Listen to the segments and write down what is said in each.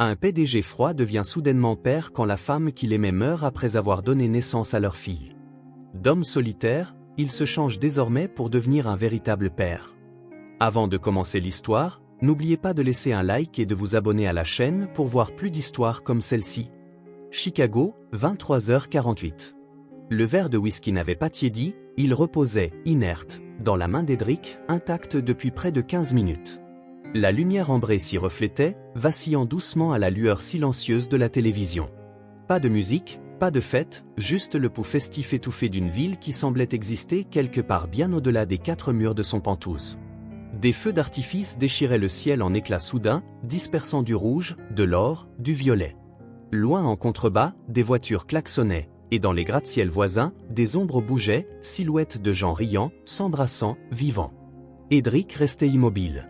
Un PDG froid devient soudainement père quand la femme qu'il aimait meurt après avoir donné naissance à leur fille. D'homme solitaire, il se change désormais pour devenir un véritable père. Avant de commencer l'histoire, n'oubliez pas de laisser un like et de vous abonner à la chaîne pour voir plus d'histoires comme celle-ci. Chicago, 23h48. Le verre de whisky n'avait pas tiédi, il reposait, inerte, dans la main d'Edric, intact depuis près de 15 minutes. La lumière ambrée s'y reflétait, vacillant doucement à la lueur silencieuse de la télévision. Pas de musique, pas de fête, juste le pouls festif étouffé d'une ville qui semblait exister quelque part bien au-delà des 4 murs de son Pentouse. Des feux d'artifice déchiraient le ciel en éclats soudains, dispersant du rouge, de l'or, du violet. Loin en contrebas, des voitures klaxonnaient, et dans les gratte-ciel voisins, des ombres bougeaient, silhouettes de gens riant, s'embrassant, vivants. Edric restait immobile.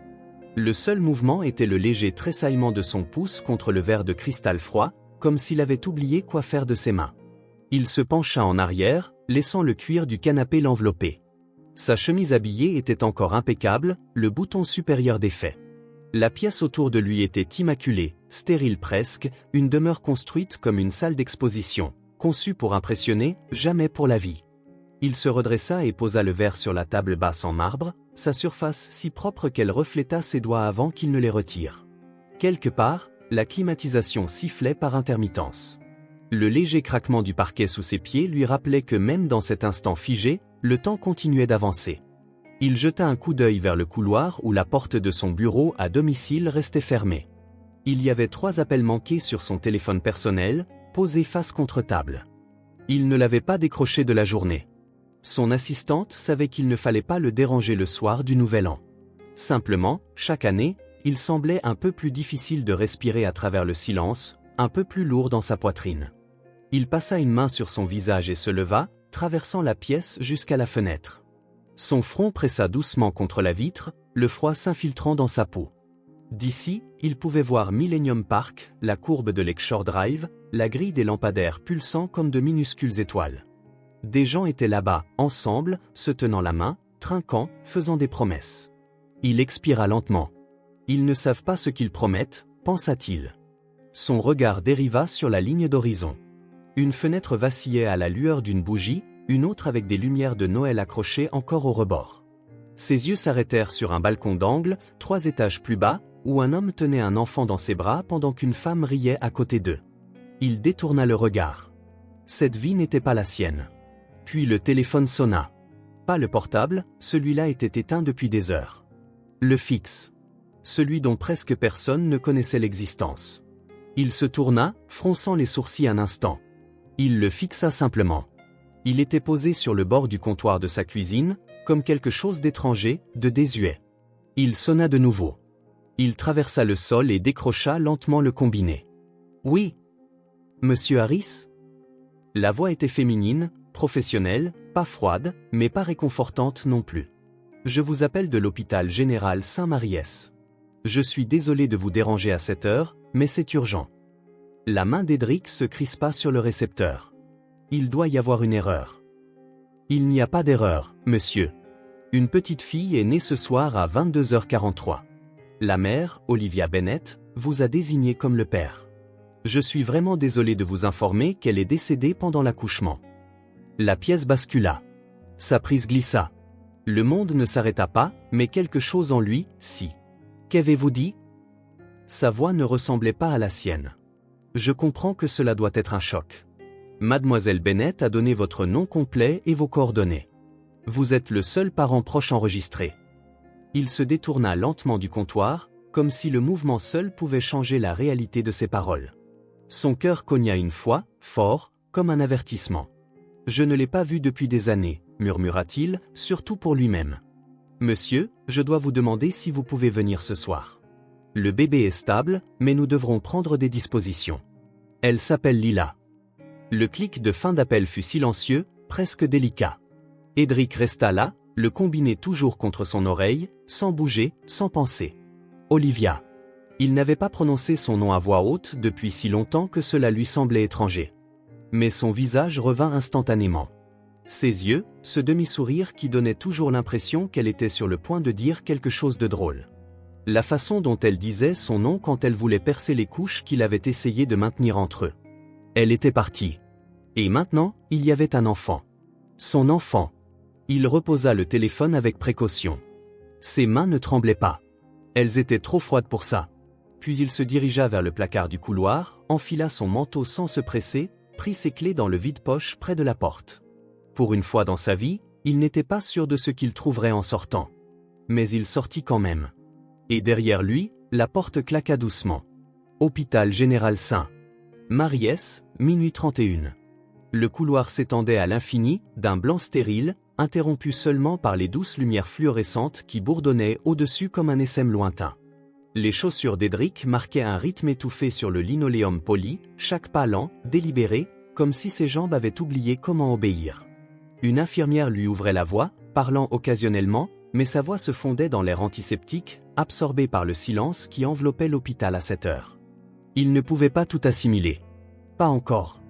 Le seul mouvement était le léger tressaillement de son pouce contre le verre de cristal froid, comme s'il avait oublié quoi faire de ses mains. Il se pencha en arrière, laissant le cuir du canapé l'envelopper. Sa chemise habillée était encore impeccable, le bouton supérieur défait. La pièce autour de lui était immaculée, stérile presque, une demeure construite comme une salle d'exposition, conçue pour impressionner, jamais pour la vie. Il se redressa et posa le verre sur la table basse en marbre, sa surface si propre qu'elle refléta ses doigts avant qu'il ne les retire. Quelque part, la climatisation sifflait par intermittence. Le léger craquement du parquet sous ses pieds lui rappelait que même dans cet instant figé, le temps continuait d'avancer. Il jeta un coup d'œil vers le couloir où la porte de son bureau à domicile restait fermée. Il y avait 3 appels manqués sur son téléphone personnel, posé face contre table. Il ne l'avait pas décroché de la journée. Son assistante savait qu'il ne fallait pas le déranger le soir du Nouvel An. Simplement, chaque année, il semblait un peu plus difficile de respirer à travers le silence, un peu plus lourd dans sa poitrine. Il passa une main sur son visage et se leva, traversant la pièce jusqu'à la fenêtre. Son front pressa doucement contre la vitre, le froid s'infiltrant dans sa peau. D'ici, il pouvait voir Millennium Park, la courbe de Lakeshore Drive, la grille des lampadaires pulsant comme de minuscules étoiles. Des gens étaient là-bas, ensemble, se tenant la main, trinquant, faisant des promesses. Il expira lentement. Ils ne savent pas ce qu'ils promettent, pensa-t-il. Son regard dériva sur la ligne d'horizon. Une fenêtre vacillait à la lueur d'une bougie, une autre avec des lumières de Noël accrochées encore au rebord. Ses yeux s'arrêtèrent sur un balcon d'angle, 3 étages plus bas, où un homme tenait un enfant dans ses bras pendant qu'une femme riait à côté d'eux. Il détourna le regard. Cette vie n'était pas la sienne. Puis le téléphone sonna. Pas le portable, celui-là était éteint depuis des heures. Le fixe. Celui dont presque personne ne connaissait l'existence. Il se tourna, fronçant les sourcils un instant. Il le fixa simplement. Il était posé sur le bord du comptoir de sa cuisine, comme quelque chose d'étranger, de désuet. Il sonna de nouveau. Il traversa le sol et décrocha lentement le combiné. « Oui. Monsieur Harris ?» La voix était féminine, professionnelle, pas froide, mais pas réconfortante non plus. « Je vous appelle de l'hôpital général Saint-Maries. Je suis désolé de vous déranger à cette heure, mais c'est urgent. » La main d'Edric se crispa sur le récepteur. « Il doit y avoir une erreur. »« Il n'y a pas d'erreur, monsieur. Une petite fille est née ce soir à 22h43. La mère, Olivia Bennett, vous a désigné comme le père. Je suis vraiment désolé de vous informer qu'elle est décédée pendant l'accouchement. » La pièce bascula. Sa prise glissa. Le monde ne s'arrêta pas, mais quelque chose en lui, si. « Qu'avez-vous dit ?» Sa voix ne ressemblait pas à la sienne. « Je comprends que cela doit être un choc. Mademoiselle Bennett a donné votre nom complet et vos coordonnées. Vous êtes le seul parent proche enregistré. » Il se détourna lentement du comptoir, comme si le mouvement seul pouvait changer la réalité de ses paroles. Son cœur cogna une fois, fort, comme un avertissement. « Je ne l'ai pas vu depuis des années, » murmura-t-il, surtout pour lui-même. « Monsieur, je dois vous demander si vous pouvez venir ce soir. Le bébé est stable, mais nous devrons prendre des dispositions. Elle s'appelle Lila. » Le clic de fin d'appel fut silencieux, presque délicat. Edric resta là, le combiné toujours contre son oreille, sans bouger, sans penser. Olivia. Il n'avait pas prononcé son nom à voix haute depuis si longtemps que cela lui semblait étranger. Mais son visage revint instantanément. Ses yeux, ce demi-sourire qui donnait toujours l'impression qu'elle était sur le point de dire quelque chose de drôle. La façon dont elle disait son nom quand elle voulait percer les couches qu'il avait essayé de maintenir entre eux. Elle était partie. Et maintenant, il y avait un enfant. Son enfant. Il reposa le téléphone avec précaution. Ses mains ne tremblaient pas. Elles étaient trop froides pour ça. Puis il se dirigea vers le placard du couloir, enfila son manteau sans se presser, prit ses clés dans le vide-poche près de la porte. Pour une fois dans sa vie, il n'était pas sûr de ce qu'il trouverait en sortant. Mais il sortit quand même. Et derrière lui, la porte claqua doucement. Hôpital Général St. Maries, minuit 31. Le couloir s'étendait à l'infini, d'un blanc stérile, interrompu seulement par les douces lumières fluorescentes qui bourdonnaient au-dessus comme un essaim lointain. Les chaussures d'Edric marquaient un rythme étouffé sur le linoléum poli, chaque pas lent, délibéré, comme si ses jambes avaient oublié comment obéir. Une infirmière lui ouvrait la voie, parlant occasionnellement, mais sa voix se fondait dans l'air antiseptique, absorbée par le silence qui enveloppait l'hôpital à cette heure. Il ne pouvait pas tout assimiler. Pas encore.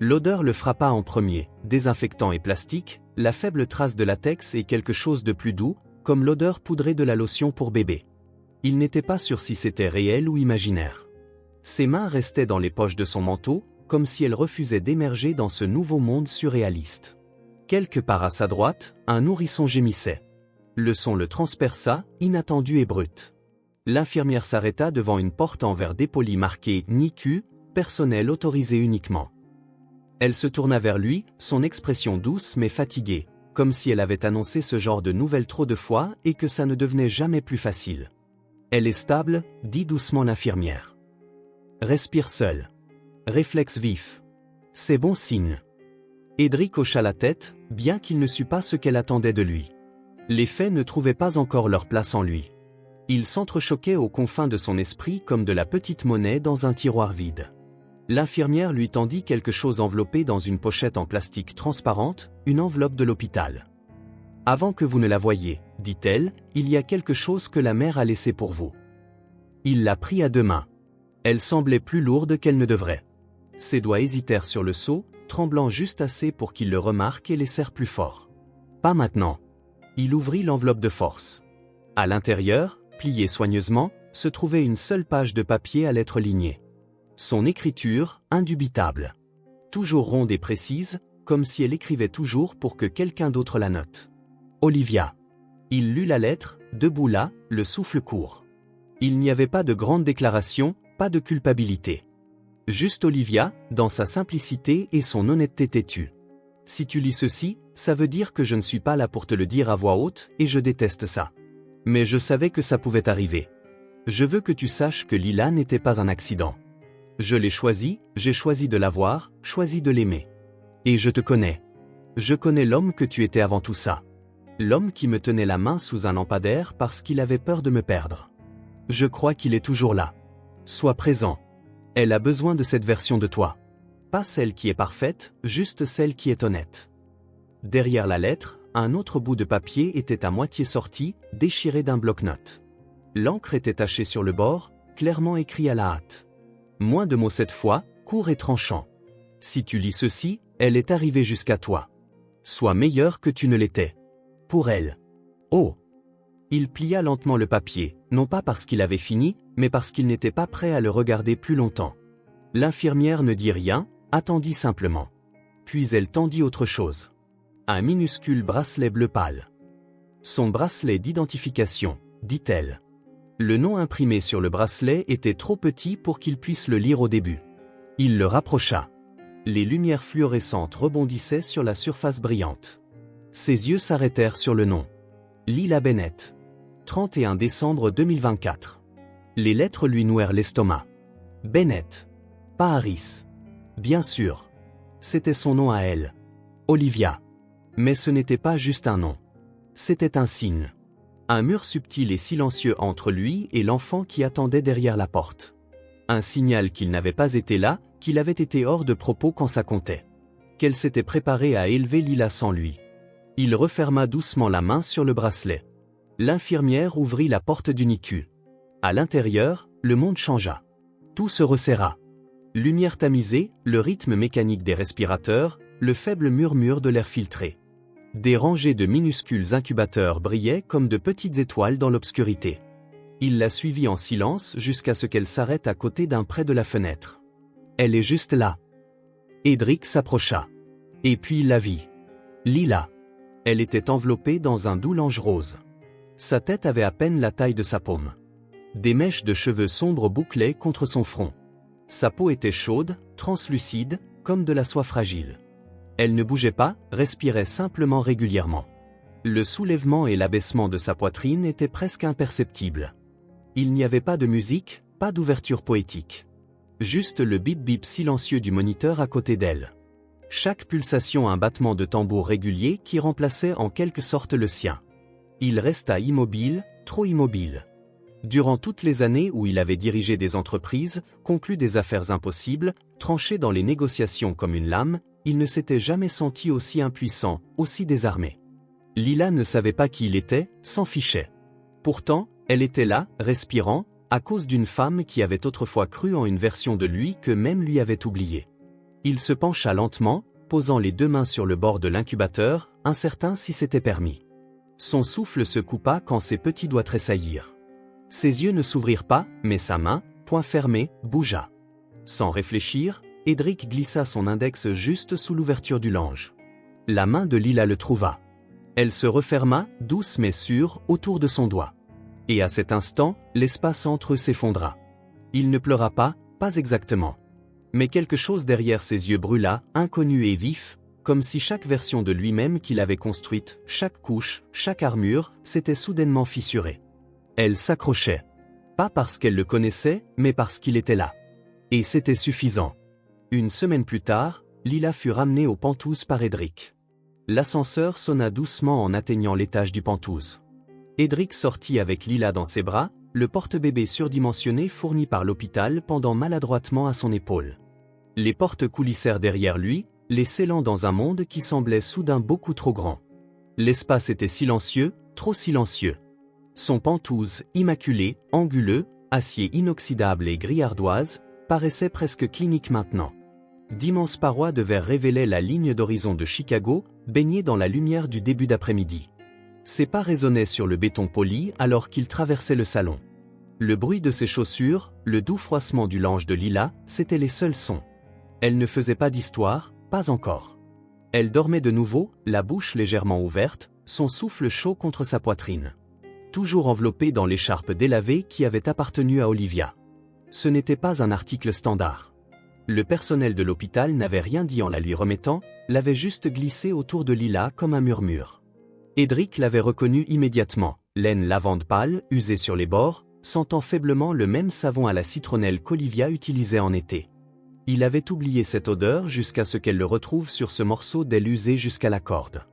L'odeur le frappa en premier, désinfectant et plastique, la faible trace de latex et quelque chose de plus doux, comme l'odeur poudrée de la lotion pour bébé. Il n'était pas sûr si c'était réel ou imaginaire. Ses mains restaient dans les poches de son manteau, comme si elles refusaient d'émerger dans ce nouveau monde surréaliste. Quelque part à sa droite, un nourrisson gémissait. Le son le transperça, inattendu et brut. L'infirmière s'arrêta devant une porte en verre dépoli marquée « NICU », personnel autorisé uniquement. Elle se tourna vers lui, son expression douce mais fatiguée, comme si elle avait annoncé ce genre de nouvelles trop de fois et que ça ne devenait jamais plus facile. « Elle est stable », dit doucement l'infirmière. « Respire seul. Réflexe vif. C'est bon signe. » Edric hocha la tête, bien qu'il ne sût pas ce qu'elle attendait de lui. Les faits ne trouvaient pas encore leur place en lui. Il s'entrechoquait aux confins de son esprit comme de la petite monnaie dans un tiroir vide. L'infirmière lui tendit quelque chose enveloppé dans une pochette en plastique transparente, une enveloppe de l'hôpital. « Avant que vous ne la voyiez, dit-elle, il y a quelque chose que la mère a laissé pour vous. » Il la prit à deux mains. Elle semblait plus lourde qu'elle ne devrait. Ses doigts hésitèrent sur le seau, tremblant juste assez pour qu'il le remarque et les serre plus fort. « Pas maintenant. » Il ouvrit l'enveloppe de force. À l'intérieur, pliée soigneusement, se trouvait une seule page de papier à lettres lignées. Son écriture, indubitable. Toujours ronde et précise, comme si elle écrivait toujours pour que quelqu'un d'autre la note. Olivia. Il lut la lettre, debout là, le souffle court. Il n'y avait pas de grande déclaration, pas de culpabilité. Juste Olivia, dans sa simplicité et son honnêteté têtue. Si tu lis ceci, ça veut dire que je ne suis pas là pour te le dire à voix haute, et je déteste ça. Mais je savais que ça pouvait arriver. Je veux que tu saches que Lila n'était pas un accident. Je l'ai choisi, j'ai choisi de l'avoir, choisi de l'aimer. Et je te connais. Je connais l'homme que tu étais avant tout ça. L'homme qui me tenait la main sous un lampadaire parce qu'il avait peur de me perdre. Je crois qu'il est toujours là. Sois présent. Elle a besoin de cette version de toi. Pas celle qui est parfaite, juste celle qui est honnête. Derrière la lettre, un autre bout de papier était à moitié sorti, déchiré d'un bloc-notes. L'encre était tachée sur le bord, clairement écrit à la hâte. Moins de mots cette fois, court et tranchant. Si tu lis ceci, elle est arrivée jusqu'à toi. Sois meilleur que tu ne l'étais. Pour elle. Oh! Il plia lentement le papier, non pas parce qu'il avait fini, mais parce qu'il n'était pas prêt à le regarder plus longtemps. L'infirmière ne dit rien, attendit simplement. Puis elle tendit autre chose. Un minuscule bracelet bleu pâle. Son bracelet d'identification, dit-elle. Le nom imprimé sur le bracelet était trop petit pour qu'il puisse le lire au début. Il le rapprocha. Les lumières fluorescentes rebondissaient sur la surface brillante. Ses yeux s'arrêtèrent sur le nom. Lila Bennett. 31 décembre 2024. Les lettres lui nouèrent l'estomac. Bennett. Pas Harris. Bien sûr. C'était son nom à elle. Olivia. Mais ce n'était pas juste un nom. C'était un signe. Un mur subtil et silencieux entre lui et l'enfant qui attendait derrière la porte. Un signal qu'il n'avait pas été là, qu'il avait été hors de propos quand ça comptait. Qu'elle s'était préparée à élever Lila sans lui. Il referma doucement la main sur le bracelet. L'infirmière ouvrit la porte du NICU. À l'intérieur, le monde changea. Tout se resserra. Lumière tamisée, le rythme mécanique des respirateurs, le faible murmure de l'air filtré. Des rangées de minuscules incubateurs brillaient comme de petites étoiles dans l'obscurité. Il la suivit en silence jusqu'à ce qu'elle s'arrête à côté d'un près de la fenêtre. « Elle est juste là. » Edric s'approcha. Et puis il la vit. Lila. Elle était enveloppée dans un doux lange rose. Sa tête avait à peine la taille de sa paume. Des mèches de cheveux sombres bouclaient contre son front. Sa peau était chaude, translucide, comme de la soie fragile. Elle ne bougeait pas, respirait simplement régulièrement. Le soulèvement et l'abaissement de sa poitrine étaient presque imperceptibles. Il n'y avait pas de musique, pas d'ouverture poétique. Juste le bip-bip silencieux du moniteur à côté d'elle. Chaque pulsation un battement de tambour régulier qui remplaçait en quelque sorte le sien. Il resta immobile, trop immobile. Durant toutes les années où il avait dirigé des entreprises, conclu des affaires impossibles, tranché dans les négociations comme une lame, il ne s'était jamais senti aussi impuissant, aussi désarmé. Lila ne savait pas qui il était, s'en fichait. Pourtant, elle était là, respirant, à cause d'une femme qui avait autrefois cru en une version de lui que même lui avait oublié. Il se pencha lentement, posant les deux mains sur le bord de l'incubateur, incertain si c'était permis. Son souffle se coupa quand ses petits doigts tressaillirent. Ses yeux ne s'ouvrirent pas, mais sa main, poing fermé, bougea. Sans réfléchir, Edric glissa son index juste sous l'ouverture du lange. La main de Lila le trouva. Elle se referma, douce mais sûre, autour de son doigt. Et à cet instant, l'espace entre eux s'effondra. Il ne pleura pas, pas exactement. Mais quelque chose derrière ses yeux brûla, inconnu et vif, comme si chaque version de lui-même qu'il avait construite, chaque couche, chaque armure, s'était soudainement fissurée. Elle s'accrochait. Pas parce qu'elle le connaissait, mais parce qu'il était là. Et c'était suffisant. Une semaine plus tard, Lila fut ramenée au Penthouse par Edric. L'ascenseur sonna doucement en atteignant l'étage du Penthouse. Edric sortit avec Lila dans ses bras, le porte-bébé surdimensionné fourni par l'hôpital pendant maladroitement à son épaule. Les portes coulissèrent derrière lui, les scellant dans un monde qui semblait soudain beaucoup trop grand. L'espace était silencieux, trop silencieux. Son Penthouse, immaculé, anguleux, acier inoxydable et gris ardoise, paraissait presque clinique maintenant. D'immenses parois de verre révélaient la ligne d'horizon de Chicago, baignée dans la lumière du début d'après-midi. Ses pas résonnaient sur le béton poli alors qu'il traversait le salon. Le bruit de ses chaussures, le doux froissement du lange de Lila, c'étaient les seuls sons. Elle ne faisait pas d'histoire, pas encore. Elle dormait de nouveau, la bouche légèrement ouverte, son souffle chaud contre sa poitrine. Toujours enveloppée dans l'écharpe délavée qui avait appartenu à Olivia. Ce n'était pas un article standard. Le personnel de l'hôpital n'avait rien dit en la lui remettant, l'avait juste glissé autour de Lila comme un murmure. Edric l'avait reconnue immédiatement, laine lavande pâle, usée sur les bords, sentant faiblement le même savon à la citronnelle qu'Olivia utilisait en été. Il avait oublié cette odeur jusqu'à ce qu'elle le retrouve sur ce morceau d'aile usé jusqu'à la corde.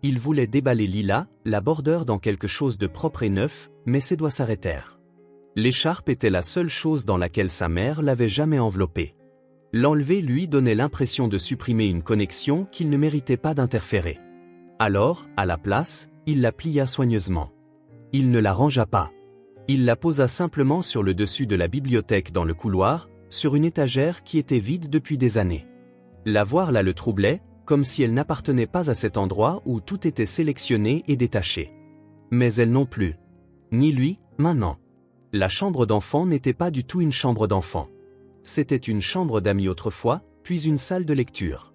Il voulait déballer Lila, la border dans quelque chose de propre et neuf, mais ses doigts s'arrêtèrent. L'écharpe était la seule chose dans laquelle sa mère l'avait jamais enveloppée. L'enlever lui donnait l'impression de supprimer une connexion qu'il ne méritait pas d'interférer. Alors, à la place, il la plia soigneusement. Il ne la rangea pas. Il la posa simplement sur le dessus de la bibliothèque dans le couloir, sur une étagère qui était vide depuis des années. La voir là le troublait, comme si elle n'appartenait pas à cet endroit où tout était sélectionné et détaché. Mais elle non plus. Ni lui, maintenant. La chambre d'enfant n'était pas du tout une chambre d'enfant. C'était une chambre d'amis autrefois, puis une salle de lecture.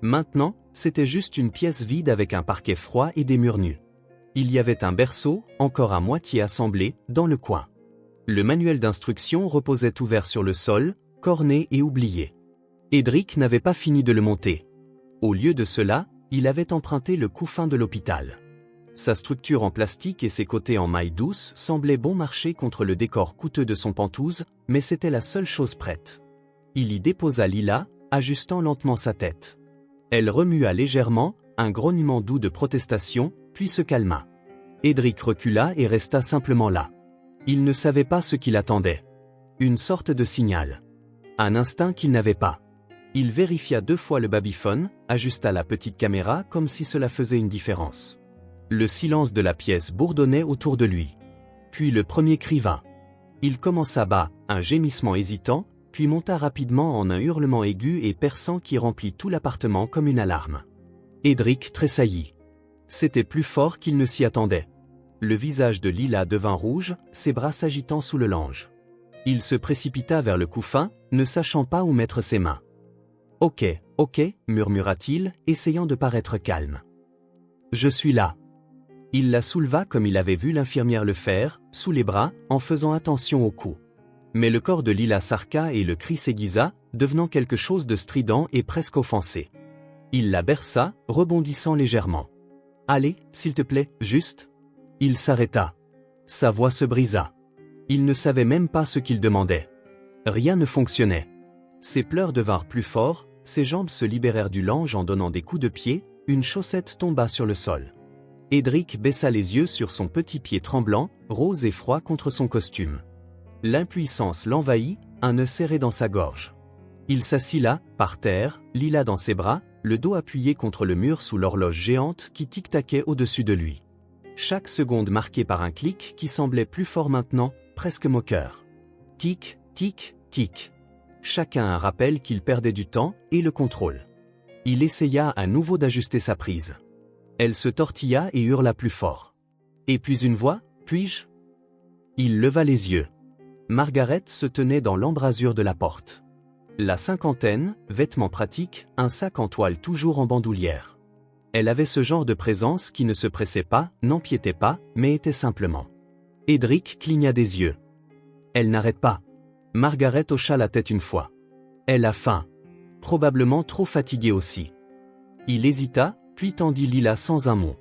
Maintenant, c'était juste une pièce vide avec un parquet froid et des murs nus. Il y avait un berceau, encore à moitié assemblé, dans le coin. Le manuel d'instruction reposait ouvert sur le sol, corné et oublié. Edric n'avait pas fini de le monter. Au lieu de cela, il avait emprunté le couffin de l'hôpital. Sa structure en plastique et ses côtés en maille douce semblaient bon marché contre le décor coûteux de son Penthouse, mais c'était la seule chose prête. Il y déposa Lila, ajustant lentement sa tête. Elle remua légèrement, un grognement doux de protestation, puis se calma. Edric recula et resta simplement là. Il ne savait pas ce qu'il attendait. Une sorte de signal. Un instinct qu'il n'avait pas. Il vérifia 2 fois le babyphone, ajusta la petite caméra comme si cela faisait une différence. Le silence de la pièce bourdonnait autour de lui. Puis le premier cri vint. Il commença bas, un gémissement hésitant, puis monta rapidement en un hurlement aigu et perçant qui remplit tout l'appartement comme une alarme. Edric tressaillit. C'était plus fort qu'il ne s'y attendait. le visage de Lila devint rouge, ses bras s'agitant sous le lange. Il se précipita vers le couffin, ne sachant pas où mettre ses mains. « Ok, ok, murmura-t-il, essayant de paraître calme. « Je suis là. » Il la souleva comme il avait vu l'infirmière le faire, sous les bras, en faisant attention au cou. Mais le corps de Lila s'arqua et le cri s'aiguisa, devenant quelque chose de strident et presque offensé. Il la berça, rebondissant légèrement. « Allez, s'il te plaît, juste ?» Il s'arrêta. Sa voix se brisa. Il ne savait même pas ce qu'il demandait. Rien ne fonctionnait. Ses pleurs devinrent plus forts, ses jambes se libérèrent du lange en donnant des coups de pied, une chaussette tomba sur le sol. Edric baissa les yeux sur son petit pied tremblant, rose et froid contre son costume. L'impuissance l'envahit, un nœud serré dans sa gorge. Il s'assit là, par terre, Lila dans ses bras, le dos appuyé contre le mur sous l'horloge géante qui tic-taquait au-dessus de lui. Chaque seconde marquée par un clic qui semblait plus fort maintenant, presque moqueur. Tic, tic, tic. Chacun un rappel qu'il perdait du temps et le contrôle. Il essaya à nouveau d'ajuster sa prise. Elle se tortilla et hurla plus fort. Et puis une voix, puis-je ? Il leva les yeux. Margaret se tenait dans l'embrasure de la porte. La cinquantaine, vêtements pratiques, un sac en toile toujours en bandoulière. Elle avait ce genre de présence qui ne se pressait pas, n'empiétait pas, mais était simplement. Edric cligna des yeux. Elle n'arrête pas. Margaret hocha la tête une fois. Elle a faim. Probablement trop fatiguée aussi. Il hésita, puis tendit Lila sans un mot.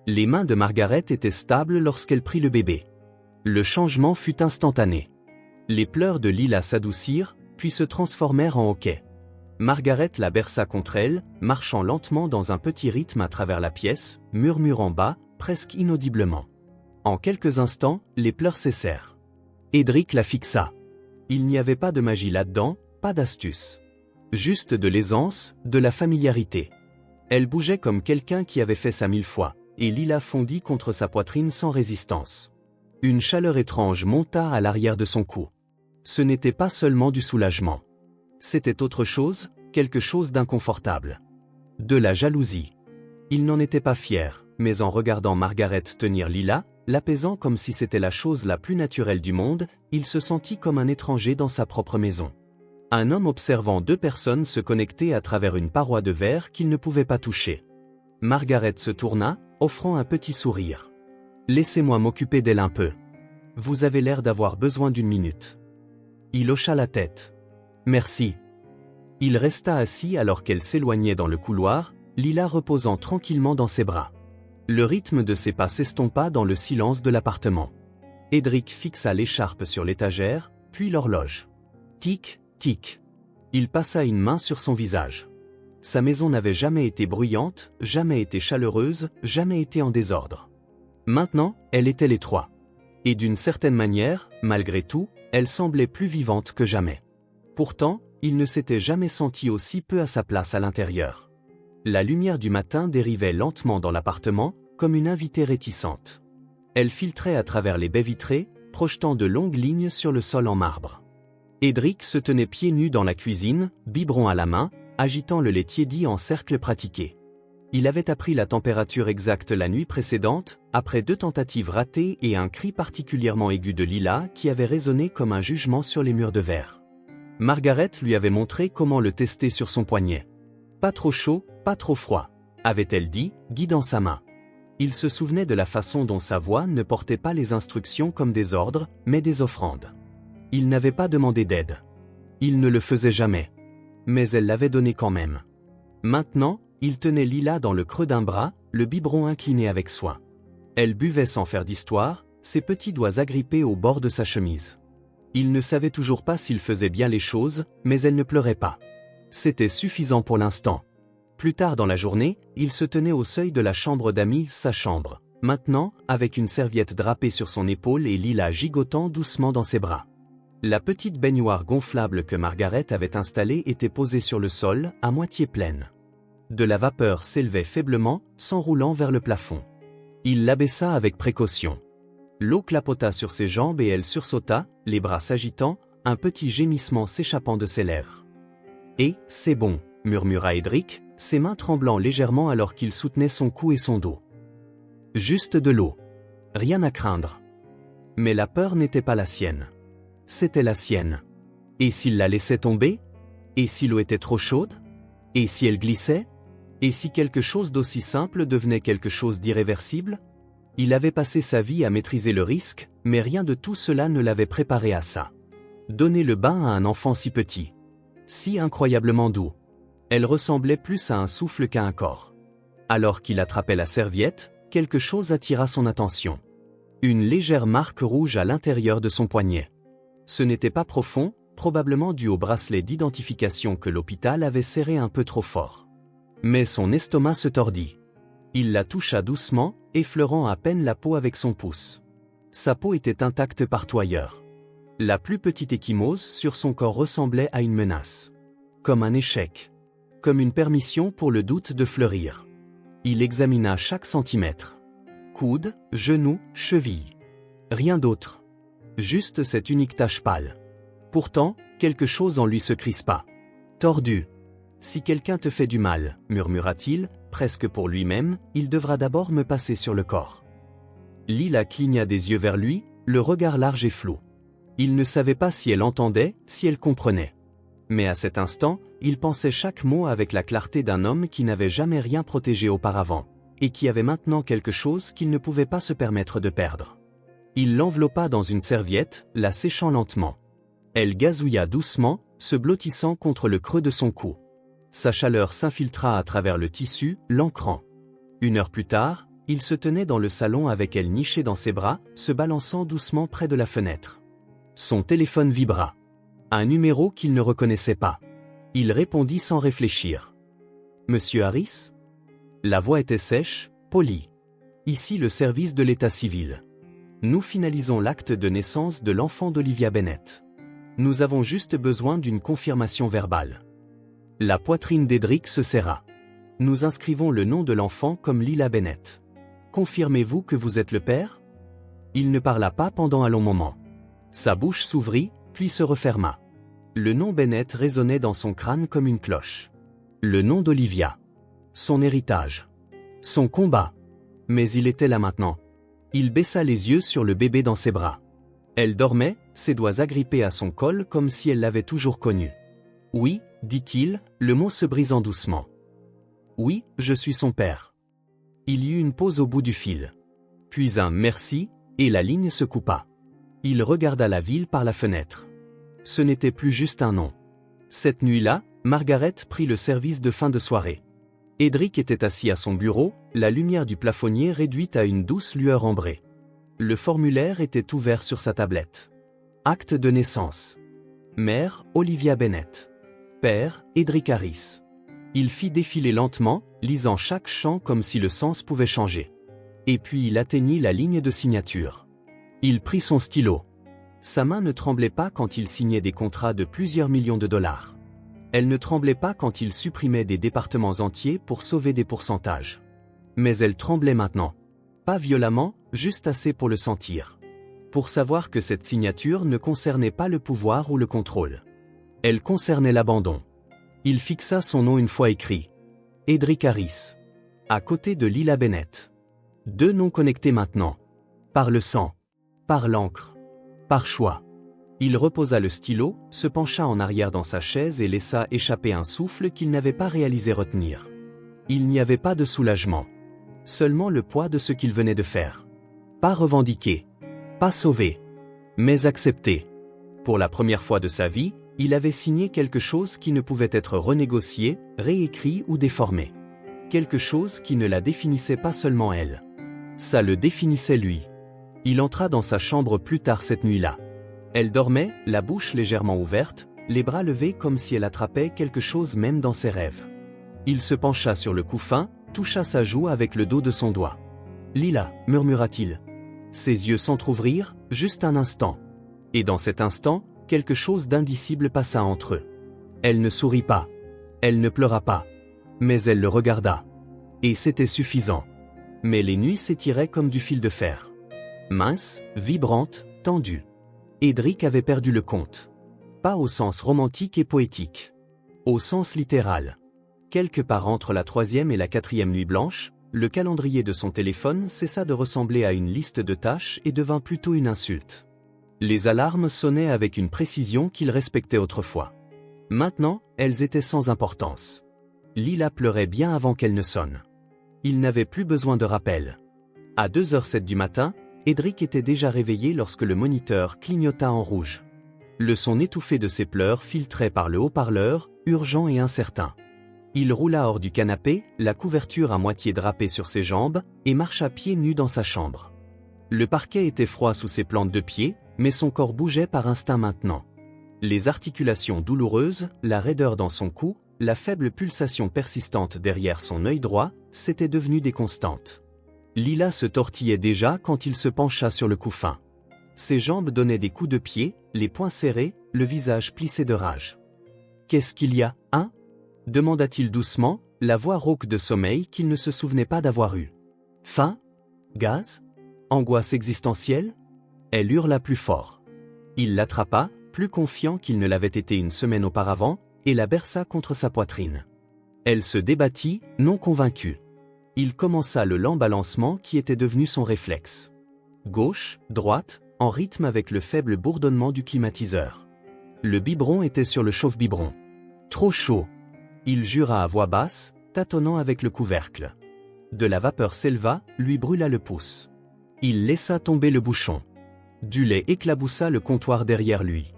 Les mains de Margaret étaient stables lorsqu'elle prit le bébé. Le changement fut instantané. Les pleurs de Lila s'adoucirent, puis se transformèrent en hoquets. Margaret la berça contre elle, marchant lentement dans un petit rythme à travers la pièce, murmurant bas, presque inaudiblement. En quelques instants, les pleurs cessèrent. Edric la fixa. Il n'y avait pas de magie là-dedans, pas d'astuce. Juste de l'aisance, de la familiarité. Elle bougeait comme quelqu'un qui avait fait ça 1000 fois, et Lila fondit contre sa poitrine sans résistance. Une chaleur étrange monta à l'arrière de son cou. Ce n'était pas seulement du soulagement. C'était autre chose, quelque chose d'inconfortable. De la jalousie. Il n'en était pas fier, mais en regardant Margaret tenir Lila, l'apaisant comme si c'était la chose la plus naturelle du monde, il se sentit comme un étranger dans sa propre maison. Un homme observant deux personnes se connecter à travers une paroi de verre qu'il ne pouvait pas toucher. Margaret se tourna, offrant un petit sourire. « Laissez-moi m'occuper d'elle un peu. Vous avez l'air d'avoir besoin d'une minute. » Il hocha la tête. « Merci. » Il resta assis alors qu'elle s'éloignait dans le couloir, Lila reposant tranquillement dans ses bras. Le rythme de ses pas s'estompa dans le silence de l'appartement. Edric fixa l'écharpe sur l'étagère, puis l'horloge. Tic, tic. Il passa une main sur son visage. Sa maison n'avait jamais été bruyante, jamais été chaleureuse, jamais été en désordre. Maintenant, elle était les trois. Et d'une certaine manière, malgré tout, elle semblait plus vivante que jamais. Pourtant, il ne s'était jamais senti aussi peu à sa place à l'intérieur. La lumière du matin dérivait lentement dans l'appartement, comme une invitée réticente. Elle filtrait à travers les baies vitrées, projetant de longues lignes sur le sol en marbre. Edric se tenait pieds nus dans la cuisine, biberon à la main, agitant le lait tiédi en cercle pratiqué. Il avait appris la température exacte la nuit précédente, après 2 tentatives ratées et un cri particulièrement aigu de Lila qui avait résonné comme un jugement sur les murs de verre. Margaret lui avait montré comment le tester sur son poignet. Pas trop chaud, pas trop froid, avait-elle dit, guidant sa main. Il se souvenait de la façon dont sa voix ne portait pas les instructions comme des ordres, mais des offrandes. Il n'avait pas demandé d'aide. Il ne le faisait jamais. Mais elle l'avait donné quand même. Maintenant, il tenait Lila dans le creux d'un bras, le biberon incliné avec soin. Elle buvait sans faire d'histoire, ses petits doigts agrippés au bord de sa chemise. Il ne savait toujours pas s'il faisait bien les choses, mais elle ne pleurait pas. C'était suffisant pour l'instant. Plus tard dans la journée, il se tenait au seuil de la chambre d'amis, sa chambre. Maintenant, avec une serviette drapée sur son épaule et Lila gigotant doucement dans ses bras. La petite baignoire gonflable que Margaret avait installée était posée sur le sol, à moitié pleine. De la vapeur s'élevait faiblement, s'enroulant vers le plafond. Il l'abaissa avec précaution. L'eau clapota sur ses jambes et elle sursauta, les bras s'agitant, un petit gémissement s'échappant de ses lèvres. « Et, c'est bon », murmura Edric, ses mains tremblant légèrement alors qu'il soutenait son cou et son dos. « Juste de l'eau. » Rien à craindre. Mais la peur n'était pas la sienne. C'était la sienne. Et s'il la laissait tomber? Et si l'eau était trop chaude? Et si elle glissait? Et si quelque chose d'aussi simple devenait quelque chose d'irréversible? Il avait passé sa vie à maîtriser le risque, mais rien de tout cela ne l'avait préparé à ça. Donner le bain à un enfant si petit. Si incroyablement doux. Elle ressemblait plus à un souffle qu'à un corps. Alors qu'il attrapait la serviette, quelque chose attira son attention. Une légère marque rouge à l'intérieur de son poignet. Ce n'était pas profond, probablement dû au bracelet d'identification que l'hôpital avait serré un peu trop fort. Mais son estomac se tordit. Il la toucha doucement, effleurant à peine la peau avec son pouce. Sa peau était intacte partout ailleurs. La plus petite ecchymose sur son corps ressemblait à une menace. Comme un échec. Comme une permission pour le doute de fleurir. Il examina chaque centimètre. Coude, genou, cheville. Rien d'autre. Juste cette unique tache pâle. Pourtant, quelque chose en lui se crispa. Tordu. Si quelqu'un te fait du mal, murmura-t-il, presque pour lui-même, il devra d'abord me passer sur le corps. Lila cligna des yeux vers lui, le regard large et flou. Il ne savait pas si elle entendait, si elle comprenait. Mais à cet instant, il pensait chaque mot avec la clarté d'un homme qui n'avait jamais rien protégé auparavant, et qui avait maintenant quelque chose qu'il ne pouvait pas se permettre de perdre. Il l'enveloppa dans une serviette, la séchant lentement. Elle gazouilla doucement, se blottissant contre le creux de son cou. Sa chaleur s'infiltra à travers le tissu, l'ancrant. 1 heure plus tard, il se tenait dans le salon avec elle nichée dans ses bras, se balançant doucement près de la fenêtre. Son téléphone vibra. Un numéro qu'il ne reconnaissait pas. Il répondit sans réfléchir. « Monsieur Harris ?» La voix était sèche, polie. « Ici le service de l'état civil. Nous finalisons l'acte de naissance de l'enfant d'Olivia Bennett. Nous avons juste besoin d'une confirmation verbale. » La poitrine d'Edric se serra. « Nous inscrivons le nom de l'enfant comme Lila Bennett. Confirmez-vous que vous êtes le père ?» Il ne parla pas pendant un long moment. Sa bouche s'ouvrit, puis se referma. Le nom Bennett résonnait dans son crâne comme une cloche. Le nom d'Olivia. Son héritage. Son combat. Mais il était là maintenant. Il baissa les yeux sur le bébé dans ses bras. Elle dormait, ses doigts agrippés à son col comme si elle l'avait toujours connu. « Oui, » dit-il, le mot se brisant doucement. « Oui, je suis son père. » Il y eut une pause au bout du fil. Puis un « merci » et la ligne se coupa. Il regarda la ville par la fenêtre. Ce n'était plus juste un nom. Cette nuit-là, Margaret prit le service de fin de soirée. Edric était assis à son bureau, la lumière du plafonnier réduite à une douce lueur ambrée. Le formulaire était ouvert sur sa tablette. Acte de naissance. Mère, Olivia Bennett. Père, Edric Harris. Il fit défiler lentement, lisant chaque champ comme si le sens pouvait changer. Et puis il atteignit la ligne de signature. Il prit son stylo. Sa main ne tremblait pas quand il signait des contrats de plusieurs millions de dollars. Elle ne tremblait pas quand il supprimait des départements entiers pour sauver des pourcentages. Mais elle tremblait maintenant. Pas violemment, juste assez pour le sentir. Pour savoir que cette signature ne concernait pas le pouvoir ou le contrôle. Elle concernait l'abandon. Il fixa son nom une fois écrit. Edric Harris. À côté de Lila Bennett. 2 noms connectés maintenant. Par le sang. Par l'encre. Par choix. Il reposa le stylo, se pencha en arrière dans sa chaise et laissa échapper un souffle qu'il n'avait pas réalisé retenir. Il n'y avait pas de soulagement. Seulement le poids de ce qu'il venait de faire. Pas revendiqué. Pas sauvé. Mais accepté. Pour la première fois de sa vie, il avait signé quelque chose qui ne pouvait être renégocié, réécrit ou déformé. Quelque chose qui ne la définissait pas seulement elle. Ça le définissait lui. Il entra dans sa chambre plus tard cette nuit-là. Elle dormait, la bouche légèrement ouverte, les bras levés comme si elle attrapait quelque chose même dans ses rêves. Il se pencha sur le couffin, toucha sa joue avec le dos de son doigt. « Lila » murmura-t-il. Ses yeux s'entr'ouvrirent, juste un instant. Et dans cet instant, quelque chose d'indicible passa entre eux. Elle ne sourit pas. Elle ne pleura pas. Mais elle le regarda. Et c'était suffisant. Mais les nuits s'étiraient comme du fil de fer. Mince, vibrante, tendue. Edric avait perdu le compte. Pas au sens romantique et poétique. Au sens littéral. Quelque part entre la 3e et la 4e nuit blanche, le calendrier de son téléphone cessa de ressembler à une liste de tâches et devint plutôt une insulte. Les alarmes sonnaient avec une précision qu'il respectait autrefois. Maintenant, elles étaient sans importance. Lila pleurait bien avant qu'elle ne sonne. Il n'avait plus besoin de rappel. À 2h07 du matin, Edric était déjà réveillé lorsque le moniteur clignota en rouge. Le son étouffé de ses pleurs filtrait par le haut-parleur, urgent et incertain. Il roula hors du canapé, la couverture à moitié drapée sur ses jambes, et marcha pieds nus dans sa chambre. Le parquet était froid sous ses plantes de pied, mais son corps bougeait par instinct maintenant. Les articulations douloureuses, la raideur dans son cou, la faible pulsation persistante derrière son œil droit, c'étaient devenues des constantes. Lila se tortillait déjà quand il se pencha sur le couffin. Ses jambes donnaient des coups de pied, les poings serrés, le visage plissé de rage. « Qu'est-ce qu'il y a, hein ?» demanda-t-il doucement, la voix rauque de sommeil qu'il ne se souvenait pas d'avoir eue. « Faim ? Gaz ? Angoisse existentielle ?» Elle hurla plus fort. Il l'attrapa, plus confiant qu'il ne l'avait été une semaine auparavant, et la berça contre sa poitrine. Elle se débattit, non convaincue. Il commença le lent balancement qui était devenu son réflexe. Gauche, droite, en rythme avec le faible bourdonnement du climatiseur. Le biberon était sur le chauffe-biberon. Trop chaud. Il jura à voix basse, tâtonnant avec le couvercle. De la vapeur s'éleva, lui brûla le pouce. Il laissa tomber le bouchon. Du lait éclaboussa le comptoir derrière lui.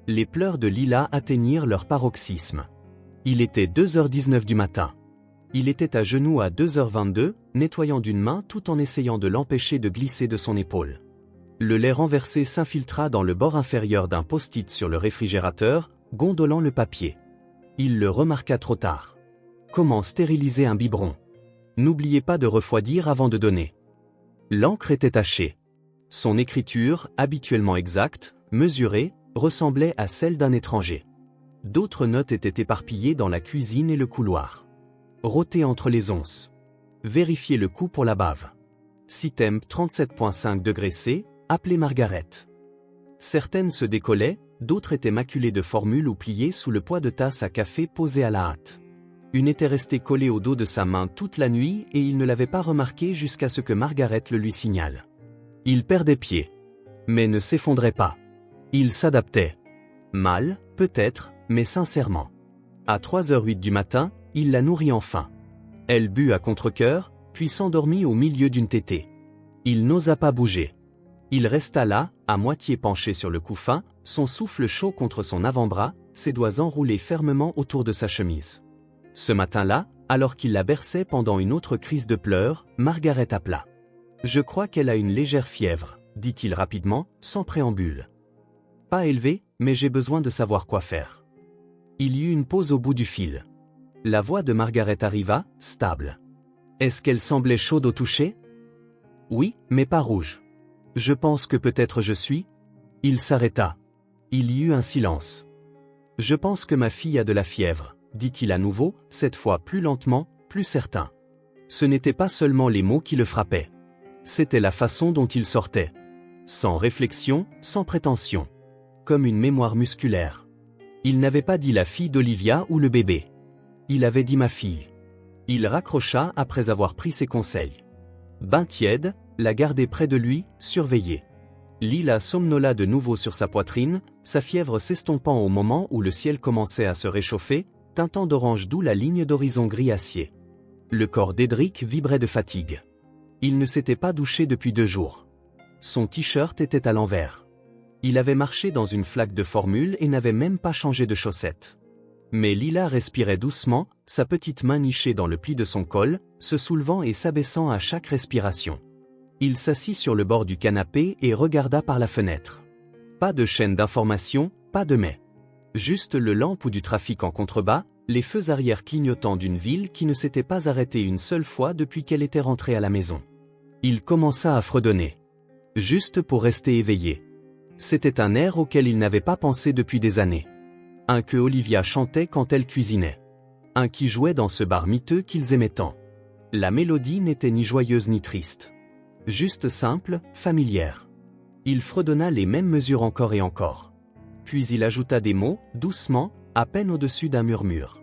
Les pleurs de Lila atteignirent leur paroxysme. Il était 2h19 du matin. Il était à genoux à 2h22, nettoyant d'une main tout en essayant de l'empêcher de glisser de son épaule. Le lait renversé s'infiltra dans le bord inférieur d'un post-it sur le réfrigérateur, gondolant le papier. Il le remarqua trop tard. Comment stériliser un biberon? N'oubliez pas de refroidir avant de donner. L'encre était tachée. Son écriture, habituellement exacte, mesurée, ressemblait à celle d'un étranger. D'autres notes étaient éparpillées dans la cuisine et le couloir. Rôtez entre les onces. Vérifiez le coup pour la bave. Si temp 37,5 degrés C, appelez Margaret. Certaines se décollaient, d'autres étaient maculées de formules ou pliées sous le poids de tasses à café posées à la hâte. Une était restée collée au dos de sa main toute la nuit et il ne l'avait pas remarqué jusqu'à ce que Margaret le lui signale. Il perdait pied. Mais ne s'effondrait pas. Il s'adaptait. Mal, peut-être, mais sincèrement. À 3h08 du matin, il la nourrit enfin. Elle but à contre-cœur, puis s'endormit au milieu d'une tétée. Il n'osa pas bouger. Il resta là, à moitié penché sur le couffin, son souffle chaud contre son avant-bras, ses doigts enroulés fermement autour de sa chemise. Ce matin-là, alors qu'il la berçait pendant une autre crise de pleurs, Margaret appela. « Je crois qu'elle a une légère fièvre, » dit-il rapidement, sans préambule. « Pas élevée, mais j'ai besoin de savoir quoi faire. » Il y eut une pause au bout du fil. La voix de Margaret arriva, stable. « Est-ce qu'elle semblait chaude au toucher ? » « Oui, mais pas rouge. »« Je pense que peut-être je suis. » Il s'arrêta. Il y eut un silence. « Je pense que ma fille a de la fièvre, » dit-il à nouveau, cette fois plus lentement, plus certain. Ce n'étaient pas seulement les mots qui le frappaient. C'était la façon dont il sortait. Sans réflexion, sans prétention. Comme une mémoire musculaire. Il n'avait pas dit la fille d'Olivia ou le bébé. Il avait dit ma fille. Il raccrocha après avoir pris ses conseils. Bain tiède, la garder près de lui, surveiller. Lila somnola de nouveau sur sa poitrine, sa fièvre s'estompant au moment où le ciel commençait à se réchauffer, teintant d'orange doux la ligne d'horizon gris acier. Le corps d'Edric vibrait de fatigue. Il ne s'était pas douché depuis 2 jours. Son t-shirt était à l'envers. Il avait marché dans une flaque de formule et n'avait même pas changé de chaussettes. Mais Lila respirait doucement, sa petite main nichée dans le pli de son col, se soulevant et s'abaissant à chaque respiration. Il s'assit sur le bord du canapé et regarda par la fenêtre. Pas de chaîne d'information, pas de mais. Juste le lampe ou du trafic en contrebas, les feux arrière clignotants d'une ville qui ne s'était pas arrêtée une seule fois depuis qu'elle était rentrée à la maison. Il commença à fredonner. Juste pour rester éveillé. C'était un air auquel il n'avait pas pensé depuis des années. Un que Olivia chantait quand elle cuisinait. Un qui jouait dans ce bar miteux qu'ils aimaient tant. La mélodie n'était ni joyeuse ni triste. Juste simple, familière. Il fredonna les mêmes mesures encore et encore. Puis il ajouta des mots, doucement, à peine au-dessus d'un murmure.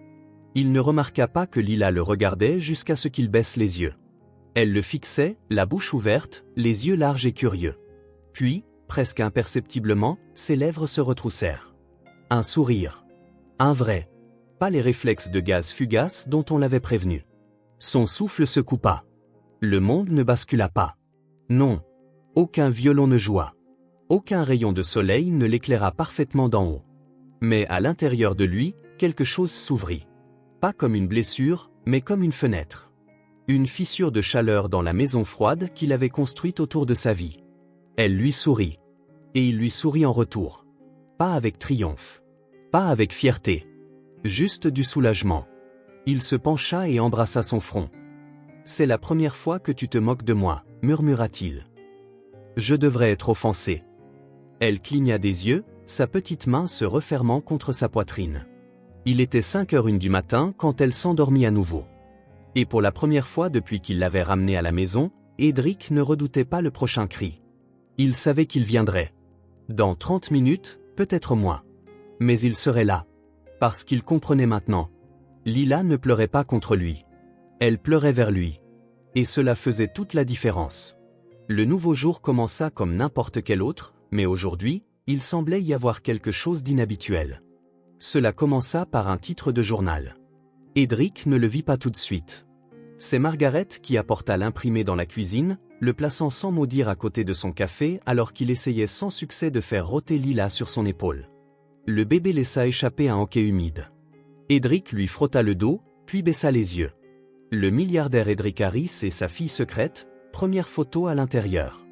Il ne remarqua pas que Lila le regardait jusqu'à ce qu'il baisse les yeux. Elle le fixait, la bouche ouverte, les yeux larges et curieux. Puis, presque imperceptiblement, ses lèvres se retroussèrent. Un sourire. Un vrai. Pas les réflexes de gaz fugace dont on l'avait prévenu. Son souffle se coupa. Le monde ne bascula pas. Non. Aucun violon ne joua. Aucun rayon de soleil ne l'éclaira parfaitement d'en haut. Mais à l'intérieur de lui, quelque chose s'ouvrit. Pas comme une blessure, mais comme une fenêtre. Une fissure de chaleur dans la maison froide qu'il avait construite autour de sa vie. Elle lui sourit. Et il lui sourit en retour. Pas avec triomphe. Pas avec fierté. Juste du soulagement. Il se pencha et embrassa son front. « C'est la première fois que tu te moques de moi, murmura-t-il. Je devrais être offensé. » Elle cligna des yeux, sa petite main se refermant contre sa poitrine. Il était 5h01 du matin quand elle s'endormit à nouveau. Et pour la première fois depuis qu'il l'avait ramenée à la maison, Edric ne redoutait pas le prochain cri. Il savait qu'il viendrait. Dans 30 minutes, peut-être moins. Mais il serait là. Parce qu'il comprenait maintenant. Lila ne pleurait pas contre lui. Elle pleurait vers lui. Et cela faisait toute la différence. Le nouveau jour commença comme n'importe quel autre, mais aujourd'hui, il semblait y avoir quelque chose d'inhabituel. Cela commença par un titre de journal. Edric ne le vit pas tout de suite. C'est Margaret qui apporta l'imprimé dans la cuisine, le plaçant sans mot dire à côté de son café alors qu'il essayait sans succès de faire rôter Lila sur son épaule. Le bébé laissa échapper un hoquet humide. Edric lui frotta le dos, puis baissa les yeux. Le milliardaire Edric Harris et sa fille secrète, première photo à l'intérieur.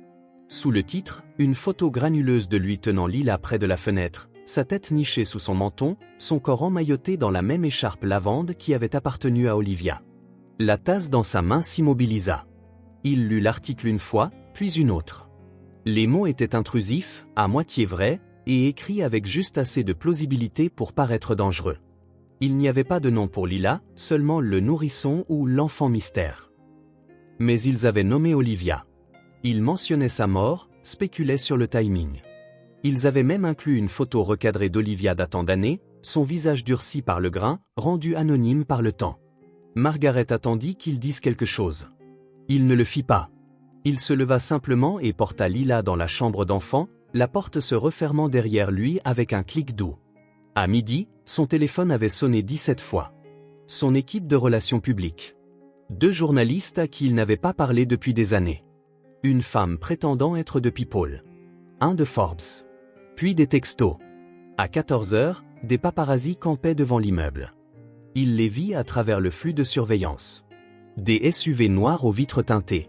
Sous le titre, une photo granuleuse de lui tenant Lila près de la fenêtre, sa tête nichée sous son menton, son corps emmailloté dans la même écharpe lavande qui avait appartenu à Olivia. La tasse dans sa main s'immobilisa. Il lut l'article une fois, puis une autre. Les mots étaient intrusifs, à moitié vrais, et écrits avec juste assez de plausibilité pour paraître dangereux. Il n'y avait pas de nom pour Lila, seulement le nourrisson ou l'enfant mystère. Mais ils avaient nommé Olivia. Ils mentionnaient sa mort, spéculaient sur le timing. Ils avaient même inclus une photo recadrée d'Olivia datant d'années, son visage durci par le grain, rendu anonyme par le temps. Margaret attendit qu'il dise quelque chose. Il ne le fit pas. Il se leva simplement et porta Lila dans la chambre d'enfant, la porte se refermant derrière lui avec un clic doux. À midi, son téléphone avait sonné 17 fois. Son équipe de relations publiques. 2 journalistes à qui il n'avait pas parlé depuis des années. Une femme prétendant être de People. Un de Forbes. Puis des textos. À 14h, des paparazzis campaient devant l'immeuble. Il les vit à travers le flux de surveillance. Des SUV noirs aux vitres teintées.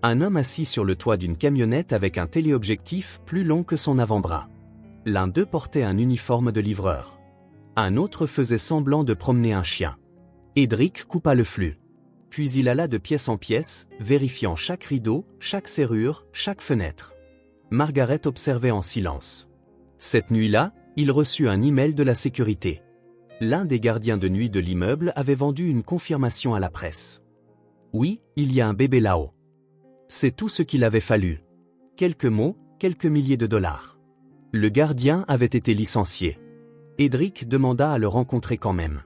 Un homme assis sur le toit d'une camionnette avec un téléobjectif plus long que son avant-bras. L'un d'eux portait un uniforme de livreur. Un autre faisait semblant de promener un chien. Edric coupa le flux. Puis il alla de pièce en pièce, vérifiant chaque rideau, chaque serrure, chaque fenêtre. Margaret observait en silence. Cette nuit-là, il reçut un email de la sécurité. L'un des gardiens de nuit de l'immeuble avait vendu une confirmation à la presse. Oui, il y a un bébé là-haut. C'est tout ce qu'il avait fallu. Quelques mots, quelques milliers de dollars. Le gardien avait été licencié. Edric demanda à le rencontrer quand même.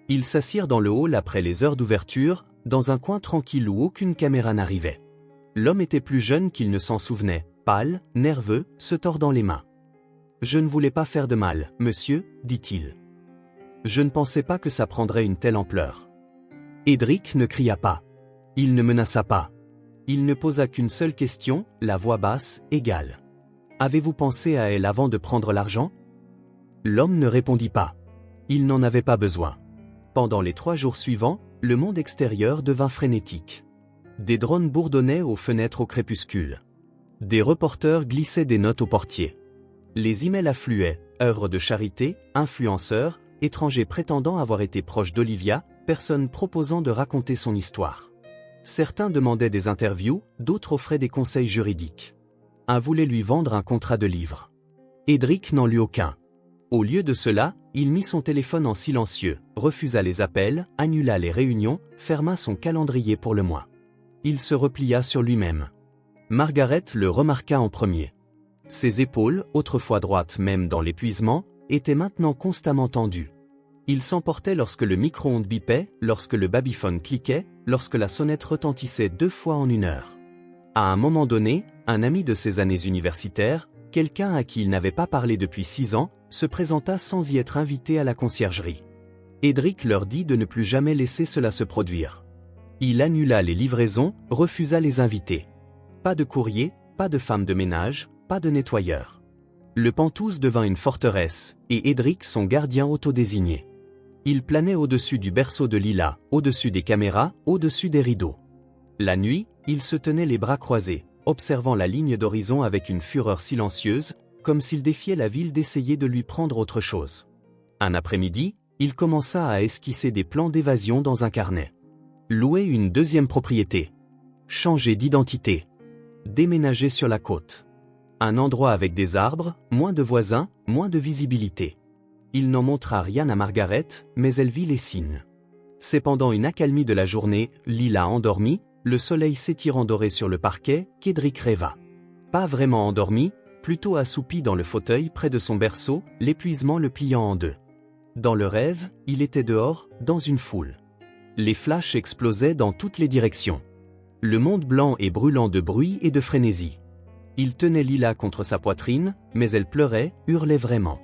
Ils s'assirent dans le hall après les heures d'ouverture, dans un coin tranquille où aucune caméra n'arrivait. L'homme était plus jeune qu'il ne s'en souvenait, pâle, nerveux, se tordant les mains. « Je ne voulais pas faire de mal, monsieur, dit-il. Je ne pensais pas que ça prendrait une telle ampleur. » Edric ne cria pas. Il ne menaça pas. Il ne posa qu'une seule question, la voix basse, égale. « Avez-vous pensé à elle avant de prendre l'argent ?» L'homme ne répondit pas. Il n'en avait pas besoin. Pendant les 3 jours suivants, le monde extérieur devint frénétique. Des drones bourdonnaient aux fenêtres au crépuscule. Des reporters glissaient des notes aux portiers. Les emails affluaient, œuvres de charité, influenceurs, étrangers prétendant avoir été proches d'Olivia, personnes proposant de raconter son histoire. Certains demandaient des interviews, d'autres offraient des conseils juridiques. Un voulait lui vendre un contrat de livre. Edric n'en lut aucun. Au lieu de cela, il mit son téléphone en silencieux, refusa les appels, annula les réunions, ferma son calendrier pour le mois. Il se replia sur lui-même. Margaret le remarqua en premier. Ses épaules, autrefois droites même dans l'épuisement, étaient maintenant constamment tendues. Il s'emportait lorsque le micro-ondes bipait, lorsque le babyphone cliquait, lorsque la sonnette retentissait 2 fois en 1 heure. À un moment donné, un ami de ses années universitaires, quelqu'un à qui il n'avait pas parlé depuis 6 ans, se présenta sans y être invité à la conciergerie. Edric leur dit de ne plus jamais laisser cela se produire. Il annula les livraisons, refusa les invités. Pas de courrier, pas de femme de ménage, pas de nettoyeur. Le Penthouse devint une forteresse, et Edric son gardien autodésigné. Il planait au-dessus du berceau de Lila, au-dessus des caméras, au-dessus des rideaux. La nuit, il se tenait les bras croisés, observant la ligne d'horizon avec une fureur silencieuse, comme s'il défiait la ville d'essayer de lui prendre autre chose. Un après-midi, il commença à esquisser des plans d'évasion dans un carnet. Louer une 2e propriété. Changer d'identité. Déménager sur la côte. Un endroit avec des arbres, moins de voisins, moins de visibilité. Il n'en montra rien à Margaret, mais elle vit les signes. C'est pendant une accalmie de la journée, Lila endormie, le soleil s'étirant doré sur le parquet, qu'Edric rêva. Pas vraiment endormi, plutôt assoupi dans le fauteuil près de son berceau, l'épuisement le pliant en 2. Dans le rêve, il était dehors, dans une foule. Les flashs explosaient dans toutes les directions. Le monde blanc et brûlant de bruit et de frénésie. Il tenait Lila contre sa poitrine, mais elle pleurait, hurlait vraiment.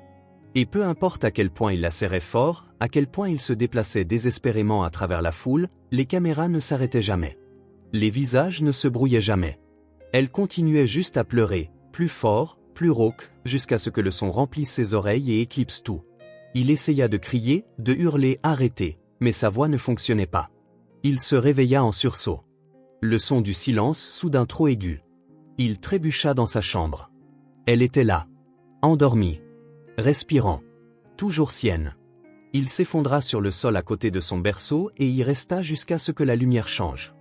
Et peu importe à quel point il la serrait fort, à quel point il se déplaçait désespérément à travers la foule, les caméras ne s'arrêtaient jamais. Les visages ne se brouillaient jamais. Elle continuait juste à pleurer, plus fort, plus rauque, jusqu'à ce que le son remplisse ses oreilles et éclipse tout. Il essaya de crier, de hurler « Arrêtez !» mais sa voix ne fonctionnait pas. Il se réveilla en sursaut. Le son du silence soudain trop aigu. Il trébucha dans sa chambre. Elle était là. Endormie. Respirant. Toujours sienne. Il s'effondra sur le sol à côté de son berceau et y resta jusqu'à ce que la lumière change.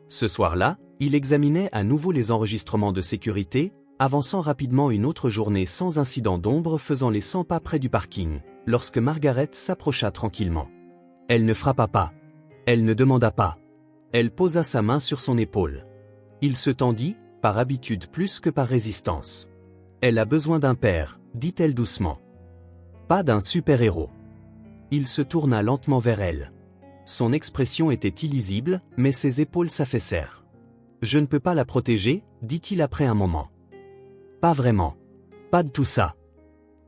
Ce soir-là, il examinait à nouveau les enregistrements de sécurité, avançant rapidement une autre journée sans incident d'ombre faisant les 100 pas près du parking, lorsque Margaret s'approcha tranquillement. Elle ne frappa pas. Elle ne demanda pas. Elle posa sa main sur son épaule. Il se tendit, par habitude plus que par résistance. Elle a besoin d'un père, dit-elle doucement. Pas d'un super-héros. Il se tourna lentement vers elle. Son expression était illisible, mais ses épaules s'affaissèrent. Je ne peux pas la protéger, dit-il après un moment. Pas vraiment. Pas de tout ça.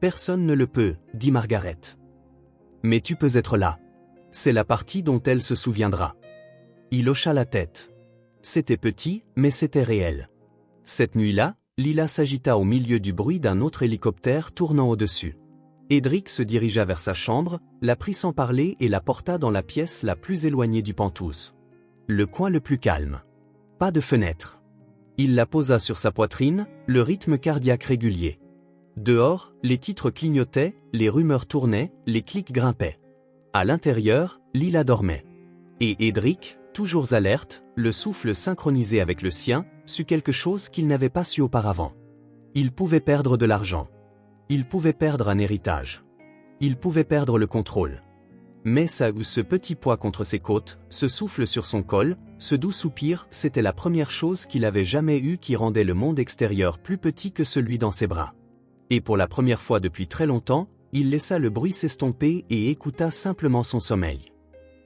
Personne ne le peut, dit Margaret. Mais tu peux être là. C'est la partie dont elle se souviendra. Il hocha la tête. C'était petit, mais c'était réel. Cette nuit-là, Lila s'agita au milieu du bruit d'un autre hélicoptère tournant au-dessus. Edric se dirigea vers sa chambre, la prit sans parler et la porta dans la pièce la plus éloignée du Penthouse. Le coin le plus calme. Pas de fenêtre. Il la posa sur sa poitrine, le rythme cardiaque régulier. Dehors, les titres clignotaient, les rumeurs tournaient, les clics grimpaient. À l'intérieur, Lila dormait. Et Edric, toujours alerte, le souffle synchronisé avec le sien, sut quelque chose qu'il n'avait pas su auparavant. Il pouvait perdre de l'argent. Il pouvait perdre un héritage. Il pouvait perdre le contrôle. Mais ce petit poids contre ses côtes, ce souffle sur son col, ce doux soupir, c'était la première chose qu'il avait jamais eue qui rendait le monde extérieur plus petit que celui dans ses bras. Et pour la première fois depuis très longtemps, il laissa le bruit s'estomper et écouta simplement son sommeil.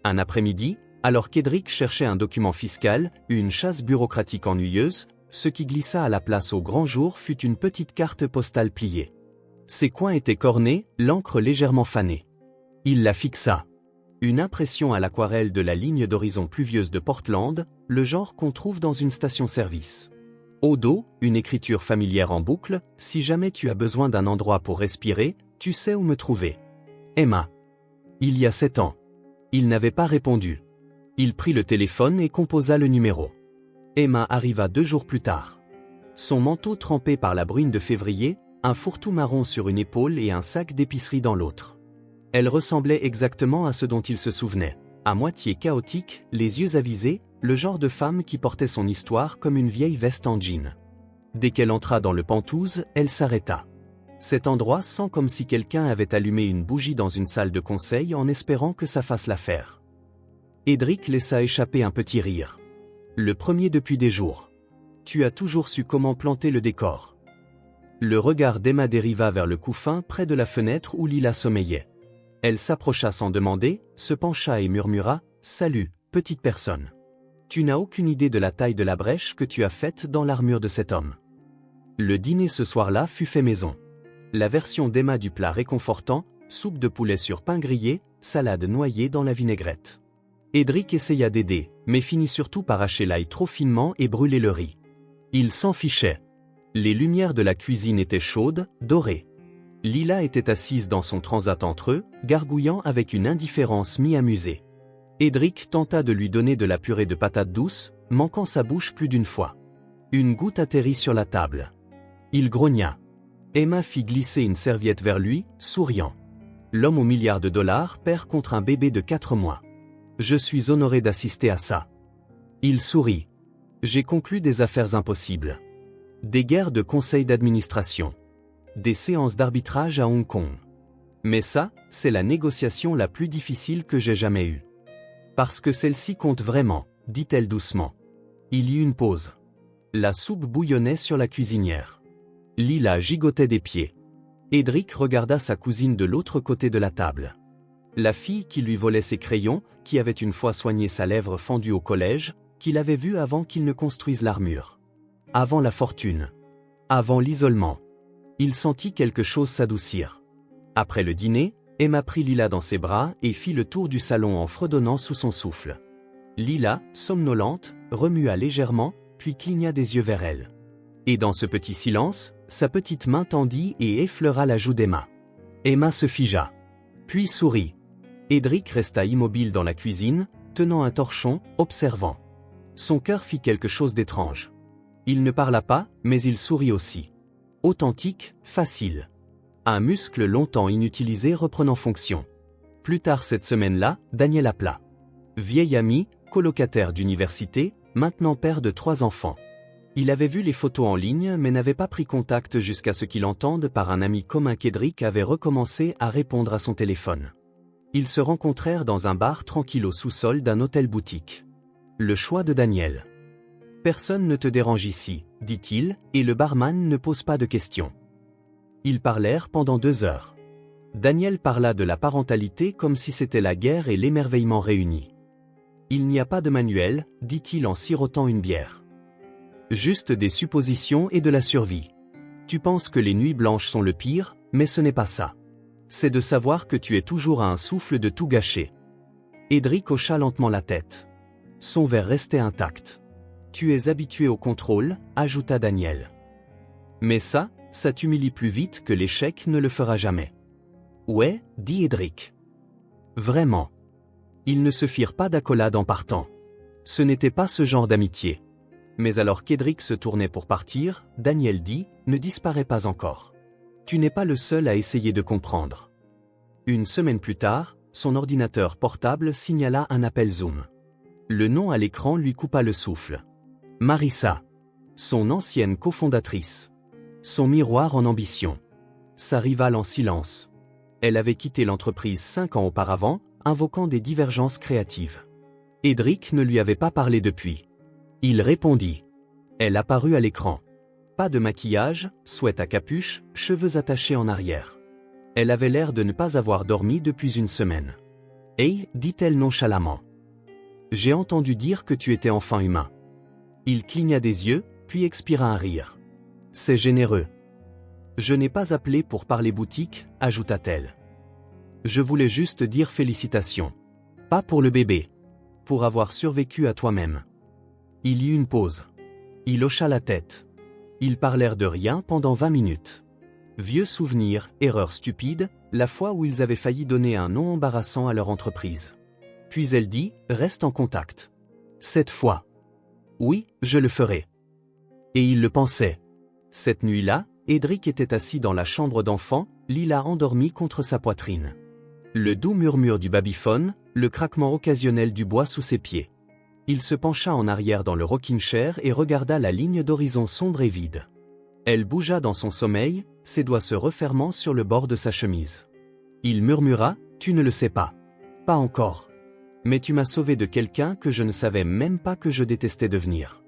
Un après-midi, alors qu'Edric cherchait un document fiscal, une chasse bureaucratique ennuyeuse, ce qui glissa à la place au grand jour fut une petite carte postale pliée. Ses coins étaient cornés, l'encre légèrement fanée. Il la fixa. Une impression à l'aquarelle de la ligne d'horizon pluvieuse de Portland, le genre qu'on trouve dans une station-service. Au dos, une écriture familière en boucle, « Si jamais tu as besoin d'un endroit pour respirer, tu sais où me trouver. Emma. » Il y a 7 ans. Il n'avait pas répondu. Il prit le téléphone et composa le numéro. Emma arriva 2 jours plus tard. Son manteau trempé par la bruine de février, un fourre-tout marron sur une épaule et un sac d'épicerie dans l'autre. Elle ressemblait exactement à ce dont il se souvenait, à moitié chaotique, les yeux avisés, le genre de femme qui portait son histoire comme une vieille veste en jean. Dès qu'elle entra dans le Penthouse, elle s'arrêta. Cet endroit sent comme si quelqu'un avait allumé une bougie dans une salle de conseil en espérant que ça fasse l'affaire. Edric laissa échapper un petit rire. Le premier depuis des jours. Tu as toujours su comment planter le décor. Le regard d'Emma dériva vers le couffin près de la fenêtre où Lila sommeillait. Elle s'approcha sans demander, se pencha et murmura « Salut, petite personne. Tu n'as aucune idée de la taille de la brèche que tu as faite dans l'armure de cet homme. » Le dîner ce soir-là fut fait maison. La version d'Emma du plat réconfortant, soupe de poulet sur pain grillé, salade noyée dans la vinaigrette. Edric essaya d'aider, mais finit surtout par hacher l'ail trop finement et brûler le riz. Il s'en fichait. Les lumières de la cuisine étaient chaudes, dorées. Lila était assise dans son transat entre eux, gargouillant avec une indifférence mi-amusée. Edric tenta de lui donner de la purée de patates douces, manquant sa bouche plus d'une fois. Une goutte atterrit sur la table. Il grogna. Emma fit glisser une serviette vers lui, souriant. L'homme aux milliards de dollars perd contre un bébé de 4 mois. Je suis honoré d'assister à ça. Il sourit. J'ai conclu des affaires impossibles. Des guerres de conseil d'administration. Des séances d'arbitrage à Hong Kong. Mais ça, c'est la négociation la plus difficile que j'ai jamais eue. Parce que celle-ci compte vraiment, dit-elle doucement. Il y eut une pause. La soupe bouillonnait sur la cuisinière. Lila gigotait des pieds. Edric regarda sa cousine de l'autre côté de la table. La fille qui lui volait ses crayons, qui avait une fois soigné sa lèvre fendue au collège, qu'il avait vue avant qu'il ne construise l'armure. Avant la fortune. Avant l'isolement. Il sentit quelque chose s'adoucir. Après le dîner, Emma prit Lila dans ses bras et fit le tour du salon en fredonnant sous son souffle. Lila, somnolente, remua légèrement, puis cligna des yeux vers elle. Et dans ce petit silence, sa petite main tendit et effleura la joue d'Emma. Emma se figea. Puis sourit. Edric resta immobile dans la cuisine, tenant un torchon, observant. Son cœur fit quelque chose d'étrange. Il ne parla pas, mais il sourit aussi. Authentique, facile. Un muscle longtemps inutilisé reprenant fonction. Plus tard cette semaine-là, Daniel appela. Vieil ami, colocataire d'université, maintenant père de 3 enfants. Il avait vu les photos en ligne mais n'avait pas pris contact jusqu'à ce qu'il entende par un ami commun qu'Edric avait recommencé à répondre à son téléphone. Ils se rencontrèrent dans un bar tranquille au sous-sol d'un hôtel-boutique. Le choix de Daniel. Personne ne te dérange ici, dit-il, et le barman ne pose pas de questions. Ils parlèrent pendant 2 heures. Daniel parla de la parentalité comme si c'était la guerre et l'émerveillement réunis. Il n'y a pas de manuel, dit-il en sirotant une bière. Juste des suppositions et de la survie. Tu penses que les nuits blanches sont le pire, mais ce n'est pas ça. C'est de savoir que tu es toujours à un souffle de tout gâcher. Edric hocha lentement la tête. Son verre restait intact. Tu es habitué au contrôle, ajouta Daniel. Mais ça t'humilie plus vite que l'échec ne le fera jamais. Ouais, dit Edric. Vraiment. Ils ne se firent pas d'accolade en partant. Ce n'était pas ce genre d'amitié. Mais alors qu'Edric se tournait pour partir, Daniel dit, ne disparais pas encore. Tu n'es pas le seul à essayer de comprendre. Une semaine plus tard, son ordinateur portable signala un appel Zoom. Le nom à l'écran lui coupa le souffle. Marissa. Son ancienne cofondatrice. Son miroir en ambition. Sa rivale en silence. Elle avait quitté l'entreprise 5 ans auparavant, invoquant des divergences créatives. Edric ne lui avait pas parlé depuis. Il répondit. Elle apparut à l'écran. Pas de maquillage, sweat à capuche, cheveux attachés en arrière. Elle avait l'air de ne pas avoir dormi depuis une semaine. Hey, dit-elle nonchalamment. J'ai entendu dire que tu étais enfin humain. Il cligna des yeux, puis expira un rire. C'est généreux. Je n'ai pas appelé pour parler boutique, ajouta-t-elle. Je voulais juste dire félicitations. Pas pour le bébé. Pour avoir survécu à toi-même. Il y eut une pause. Il hocha la tête. Ils parlèrent de rien pendant 20 minutes. Vieux souvenirs, erreurs stupides, la fois où ils avaient failli donner un nom embarrassant à leur entreprise. Puis elle dit, reste en contact. Cette fois. Oui, je le ferai. Et il le pensait. Cette nuit-là, Edric était assis dans la chambre d'enfant, Lila endormie contre sa poitrine. Le doux murmure du babyphone, le craquement occasionnel du bois sous ses pieds. Il se pencha en arrière dans le rocking chair et regarda la ligne d'horizon sombre et vide. Elle bougea dans son sommeil, ses doigts se refermant sur le bord de sa chemise. Il murmura, tu ne le sais pas. Pas encore. Mais tu m'as sauvé de quelqu'un que je ne savais même pas que je détestais devenir.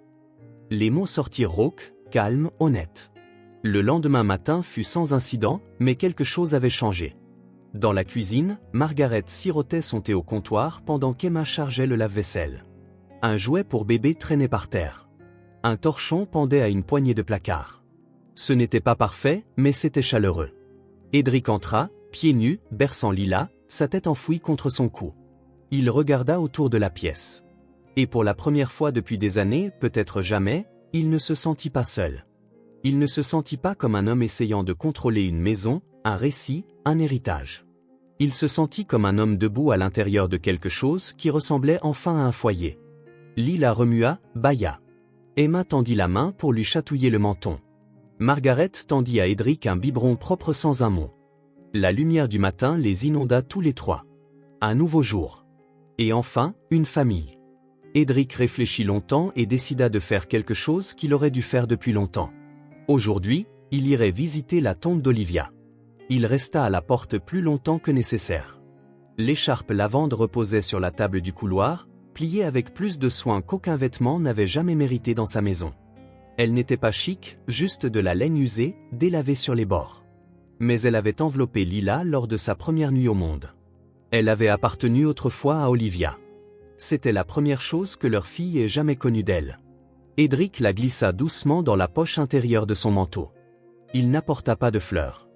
Les mots sortirent rauques, calmes, honnêtes. Le lendemain matin fut sans incident, mais quelque chose avait changé. Dans la cuisine, Margaret sirotait son thé au comptoir pendant qu'Emma chargeait le lave-vaisselle. Un jouet pour bébé traînait par terre. Un torchon pendait à une poignée de placard. Ce n'était pas parfait, mais c'était chaleureux. Edric entra, pieds nus, berçant Lila, sa tête enfouie contre son cou. Il regarda autour de la pièce. Et pour la première fois depuis des années, peut-être jamais, il ne se sentit pas seul. Il ne se sentit pas comme un homme essayant de contrôler une maison, un récit, un héritage. Il se sentit comme un homme debout à l'intérieur de quelque chose qui ressemblait enfin à un foyer. Lila remua, bâilla. Emma tendit la main pour lui chatouiller le menton. Margaret tendit à Edric un biberon propre sans un mot. La lumière du matin les inonda tous les trois. Un nouveau jour. Et enfin, une famille. Edric réfléchit longtemps et décida de faire quelque chose qu'il aurait dû faire depuis longtemps. Aujourd'hui, il irait visiter la tombe d'Olivia. Il resta à la porte plus longtemps que nécessaire. L'écharpe lavande reposait sur la table du couloir, pliée avec plus de soin qu'aucun vêtement n'avait jamais mérité dans sa maison. Elle n'était pas chic, juste de la laine usée, délavée sur les bords. Mais elle avait enveloppé Lila lors de sa première nuit au monde. Elle avait appartenu autrefois à Olivia. C'était la première chose que leur fille ait jamais connue d'elle. Edric la glissa doucement dans la poche intérieure de son manteau. Il n'apporta pas de fleurs.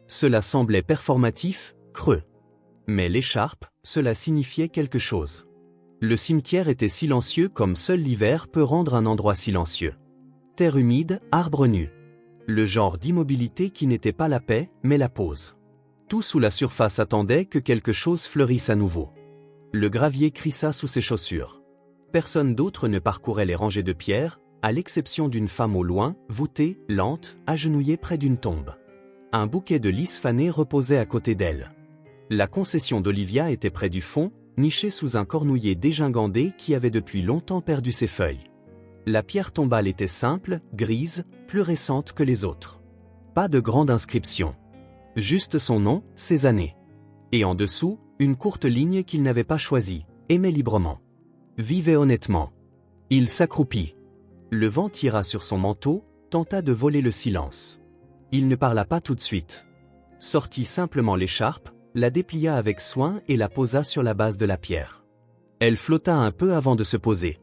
Cela semblait performatif, creux. Mais l'écharpe, cela signifiait quelque chose. Le cimetière était silencieux comme seul l'hiver peut rendre un endroit silencieux. Terre humide, arbres nus. Le genre d'immobilité qui n'était pas la paix, mais la pause. Tout sous la surface attendait que quelque chose fleurisse à nouveau. Le gravier crissa sous ses chaussures. Personne d'autre ne parcourait les rangées de pierres, à l'exception d'une femme au loin, voûtée, lente, agenouillée près d'une tombe. Un bouquet de lys fané reposait à côté d'elle. La concession d'Olivia était près du fond, nichée sous un cornouiller dégingandé qui avait depuis longtemps perdu ses feuilles. La pierre tombale était simple, grise, plus récente que les autres. Pas de grande inscription. Juste son nom, ses années. Et en dessous, une courte ligne qu'il n'avait pas choisie, aimait librement. Vivait honnêtement. Il s'accroupit. Le vent tira sur son manteau, tenta de voler le silence. Il ne parla pas tout de suite. Sortit simplement l'écharpe, la déplia avec soin et la posa sur la base de la pierre. Elle flotta un peu avant de se poser.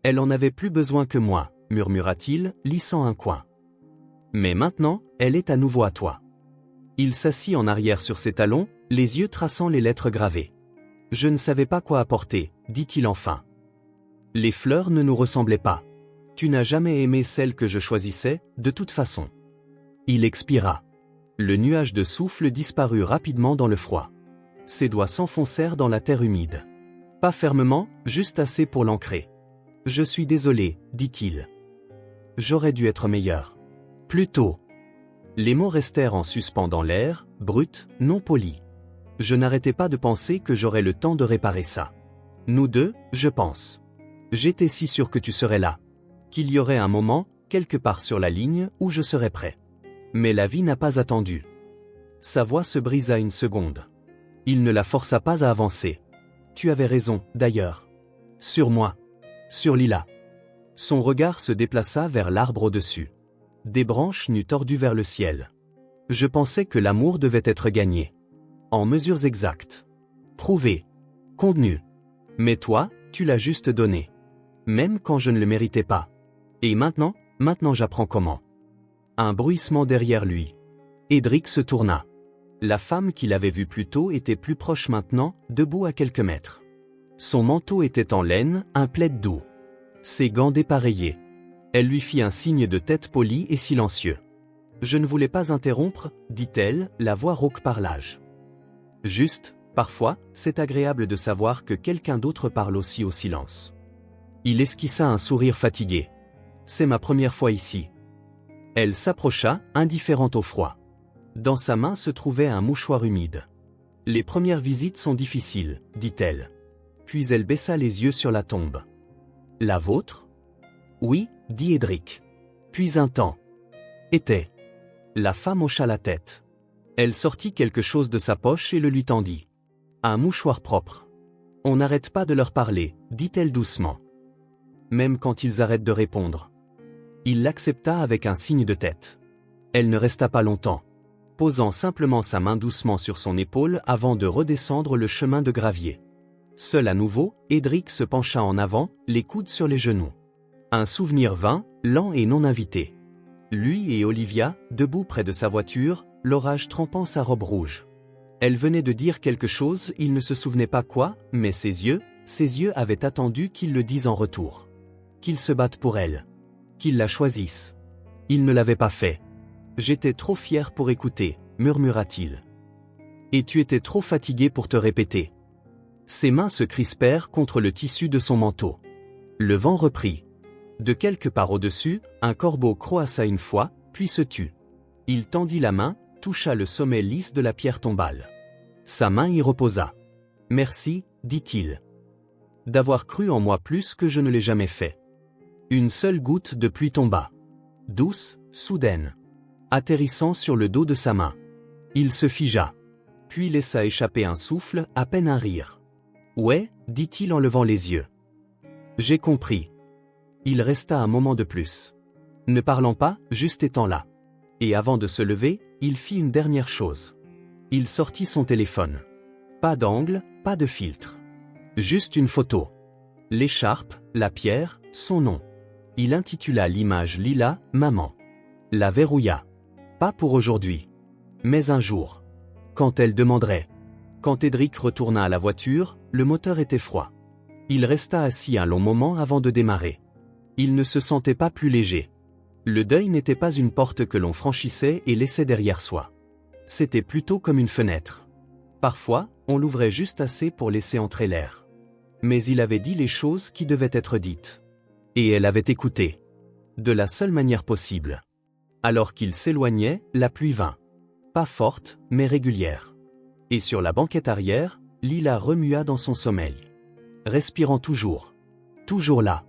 Elle en avait plus besoin que moi, murmura-t-il, lissant un coin. Mais maintenant, elle est à nouveau à toi. Il s'assit en arrière sur ses talons, les yeux traçant les lettres gravées. Je ne savais pas quoi apporter, dit-il enfin. Les fleurs ne nous ressemblaient pas. Tu n'as jamais aimé celles que je choisissais, de toute façon. Il expira. Le nuage de souffle disparut rapidement dans le froid. Ses doigts s'enfoncèrent dans la terre humide. Pas fermement, juste assez pour l'ancrer. Je suis désolé, dit-il. J'aurais dû être meilleur. Plus tôt. Les mots restèrent en suspens dans l'air, bruts, non polis. Je n'arrêtais pas de penser que j'aurais le temps de réparer ça. Nous deux, je pense. J'étais si sûr que tu serais là. Qu'il y aurait un moment, quelque part sur la ligne, où je serais prêt. Mais la vie n'a pas attendu. Sa voix se brisa une seconde. Il ne la força pas à avancer. Tu avais raison, d'ailleurs. Sur moi. Sur Lila. Son regard se déplaça vers l'arbre au-dessus. Des branches nues tordues vers le ciel. Je pensais que l'amour devait être gagné. En mesures exactes. Prouvé. Convenu. Mais toi, tu l'as juste donné. Même quand je ne le méritais pas. Et maintenant j'apprends comment. Un bruissement derrière lui. Edric se tourna. La femme qu'il avait vue plus tôt était plus proche maintenant, debout à quelques mètres. Son manteau était en laine, un plaid doux. Ses gants dépareillés. Elle lui fit un signe de tête poli et silencieux. Je ne voulais pas interrompre, dit-elle, la voix rauque par l'âge. Juste, parfois, c'est agréable de savoir que quelqu'un d'autre parle aussi au silence. Il esquissa un sourire fatigué. C'est ma première fois ici. Elle s'approcha, indifférente au froid. Dans sa main se trouvait un mouchoir humide. Les premières visites sont difficiles, dit-elle. Puis elle baissa les yeux sur la tombe. La vôtre ? Oui, dit Edric. Puis un temps. Était. La femme hocha la tête. Elle sortit quelque chose de sa poche et le lui tendit. Un mouchoir propre. On n'arrête pas de leur parler, dit-elle doucement. Même quand ils arrêtent de répondre. Il l'accepta avec un signe de tête. Elle ne resta pas longtemps. posant simplement sa main doucement sur son épaule avant de redescendre le chemin de gravier. Seul à nouveau, Edric se pencha en avant, les coudes sur les genoux. Un souvenir vint, lent et non invité. Lui et Olivia, debout près de sa voiture, l'orage trempant sa robe rouge. Elle venait de dire quelque chose, il ne se souvenait pas quoi, mais ses yeux avaient attendu qu'il le dise en retour. Qu'il se batte pour elle. Qu'il la choisisse. Il ne l'avait pas fait. J'étais trop fier pour écouter, murmura-t-il. Et tu étais trop fatigué pour te répéter. Ses mains se crispèrent contre le tissu de son manteau. Le vent reprit. De quelque part au-dessus, un corbeau croassa une fois, puis se tut. Il tendit la main, toucha le sommet lisse de la pierre tombale. Sa main y reposa. « Merci, dit-il. D'avoir cru en moi plus que je ne l'ai jamais fait. » Une seule goutte de pluie tomba. Douce, soudaine. Atterrissant sur le dos de sa main. Il se figea. Puis laissa échapper un souffle, à peine un rire. « Ouais, dit-il en levant les yeux. J'ai compris. » Il resta un moment de plus. Ne parlant pas, juste étant là. Et avant de se lever, il fit une dernière chose. Il sortit son téléphone. Pas d'angle, pas de filtre. Juste une photo. L'écharpe, la pierre, son nom. Il intitula l'image Lila, maman. La verrouilla. Pas pour aujourd'hui. Mais un jour. Quand elle demanderait. Quand Edric retourna à la voiture, le moteur était froid. Il resta assis un long moment avant de démarrer. Il ne se sentait pas plus léger. Le deuil n'était pas une porte que l'on franchissait et laissait derrière soi. C'était plutôt comme une fenêtre. Parfois, on l'ouvrait juste assez pour laisser entrer l'air. Mais il avait dit les choses qui devaient être dites. Et elle avait écouté. De la seule manière possible. Alors qu'il s'éloignait, la pluie vint. Pas forte, mais régulière. Et sur la banquette arrière, Lila remua dans son sommeil. Respirant toujours. Toujours là.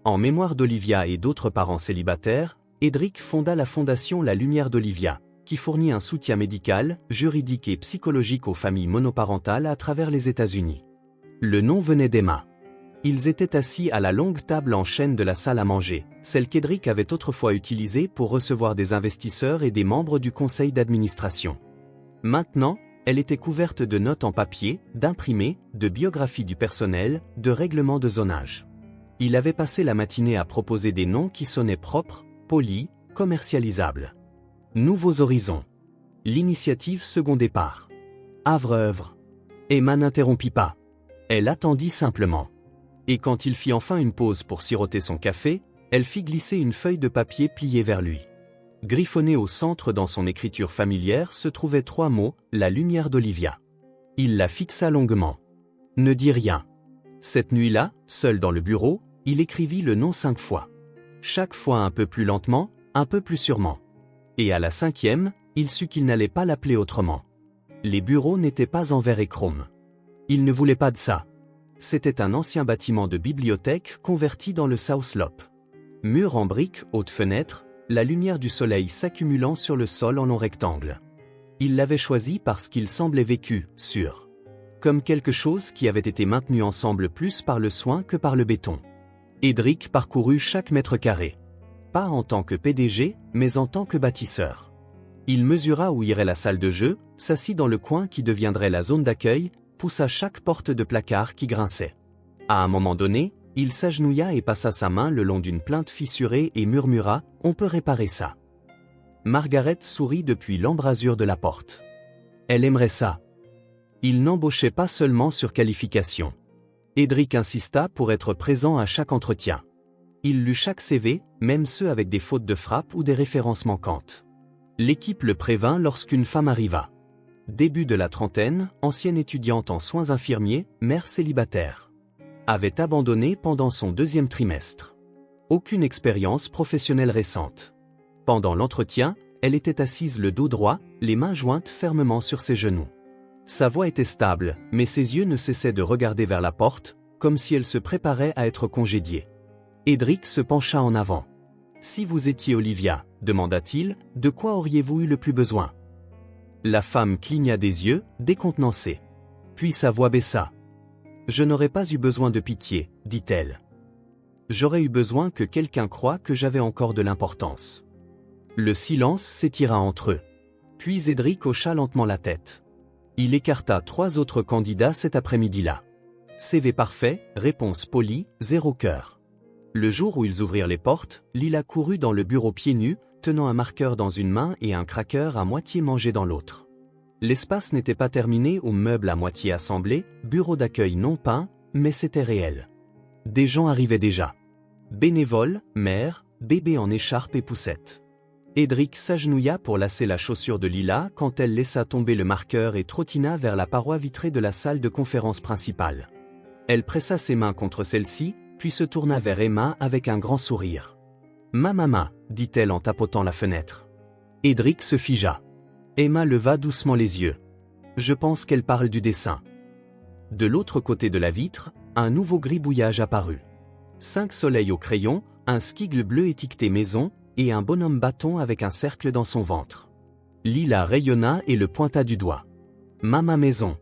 En mémoire d'Olivia et d'autres parents célibataires, Edric fonda la fondation La Lumière d'Olivia, qui fournit un soutien médical, juridique et psychologique aux familles monoparentales à travers les États-Unis. Le nom venait d'Emma. Ils étaient assis à la longue table en chêne de la salle à manger, celle qu'Edric avait autrefois utilisée pour recevoir des investisseurs et des membres du conseil d'administration. Maintenant, elle était couverte de notes en papier, d'imprimés, de biographies du personnel, de règlements de zonage. Il avait passé la matinée à proposer des noms qui sonnaient propres, polis, commercialisables. Nouveaux horizons. L'initiative second départ. Havre-œuvre. Emma n'interrompit pas. Elle attendit simplement. Et quand il fit enfin une pause pour siroter son café, elle fit glisser une feuille de papier pliée vers lui. Griffonnée au centre dans son écriture familière se trouvaient 3 mots, la lumière d'Olivia. Il la fixa longuement. Ne dis rien. Cette nuit-là, seul dans le bureau, il écrivit le nom 5 fois. Chaque fois un peu plus lentement, un peu plus sûrement. Et à la 5e, il sut qu'il n'allait pas l'appeler autrement. Les bureaux n'étaient pas en verre et chrome. Il ne voulait pas de ça. C'était un ancien bâtiment de bibliothèque converti dans le South Slope. Murs en briques, hautes fenêtres, la lumière du soleil s'accumulant sur le sol en long rectangle. Il l'avait choisi parce qu'il semblait vécu, sûr. Comme quelque chose qui avait été maintenu ensemble plus par le soin que par le béton. Edric parcourut chaque mètre carré. Pas en tant que PDG, mais en tant que bâtisseur. Il mesura où irait la salle de jeu, s'assit dans le coin qui deviendrait la zone d'accueil, poussa chaque porte de placard qui grinçait. À un moment donné, il s'agenouilla et passa sa main le long d'une plainte fissurée et murmura « On peut réparer ça ». Margaret sourit depuis l'embrasure de la porte. Elle aimerait ça. Il n'embauchait pas seulement sur qualification. Edric insista pour être présent à chaque entretien. Il lut chaque CV, même ceux avec des fautes de frappe ou des références manquantes. L'équipe le prévint lorsqu'une femme arriva. Début de la trentaine, ancienne étudiante en soins infirmiers, mère célibataire. Avait abandonné pendant son 2e trimestre. Aucune expérience professionnelle récente. Pendant l'entretien, elle était assise le dos droit, les mains jointes fermement sur ses genoux. Sa voix était stable, mais ses yeux ne cessaient de regarder vers la porte, comme si elle se préparait à être congédiée. Edric se pencha en avant. « Si vous étiez Olivia, demanda-t-il, de quoi auriez-vous eu le plus besoin ?» La femme cligna des yeux, décontenancée. Puis sa voix baissa. « Je n'aurais pas eu besoin de pitié, dit-elle. J'aurais eu besoin que quelqu'un croie que j'avais encore de l'importance. » Le silence s'étira entre eux. Puis Edric hocha lentement la tête. Il écarta 3 autres candidats cet après-midi-là. CV parfait, réponse polie, 0 cœur. Le jour où ils ouvrirent les portes, Lila courut dans le bureau pieds nus, tenant un marqueur dans une main et un cracker à moitié mangé dans l'autre. L'espace n'était pas terminé aux meubles à moitié assemblés, bureau d'accueil non peint, mais c'était réel. Des gens arrivaient déjà. Bénévoles, mères, bébés en écharpe et poussette. Edric s'agenouilla pour lasser la chaussure de Lila quand elle laissa tomber le marqueur et trottina vers la paroi vitrée de la salle de conférence principale. Elle pressa ses mains contre celle-ci, puis se tourna vers Emma avec un grand sourire. « Ma maman », dit-elle en tapotant la fenêtre. Edric se figea. Emma leva doucement les yeux. « Je pense qu'elle parle du dessin. » De l'autre côté de la vitre, un nouveau gribouillage apparut. 5 soleils au crayon, un skigle bleu étiqueté maison, et un bonhomme bâton avec un cercle dans son ventre. Lila rayonna et le pointa du doigt. « Mama maison ».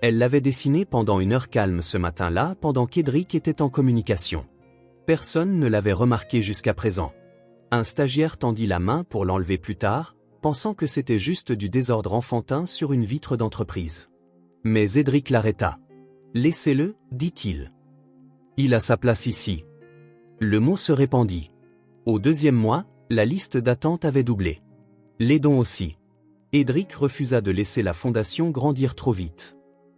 Elle l'avait dessiné pendant une heure calme ce matin-là pendant qu'Edric était en communication. Personne ne l'avait remarqué jusqu'à présent. Un stagiaire tendit la main pour l'enlever plus tard, pensant que c'était juste du désordre enfantin sur une vitre d'entreprise. Mais Edric l'arrêta. « Laissez-le, dit-il. Il a sa place ici. » Le mot se répandit. Au 2e mois, la liste d'attente avait doublé. Les dons aussi. Edric refusa de laisser la fondation grandir trop vite.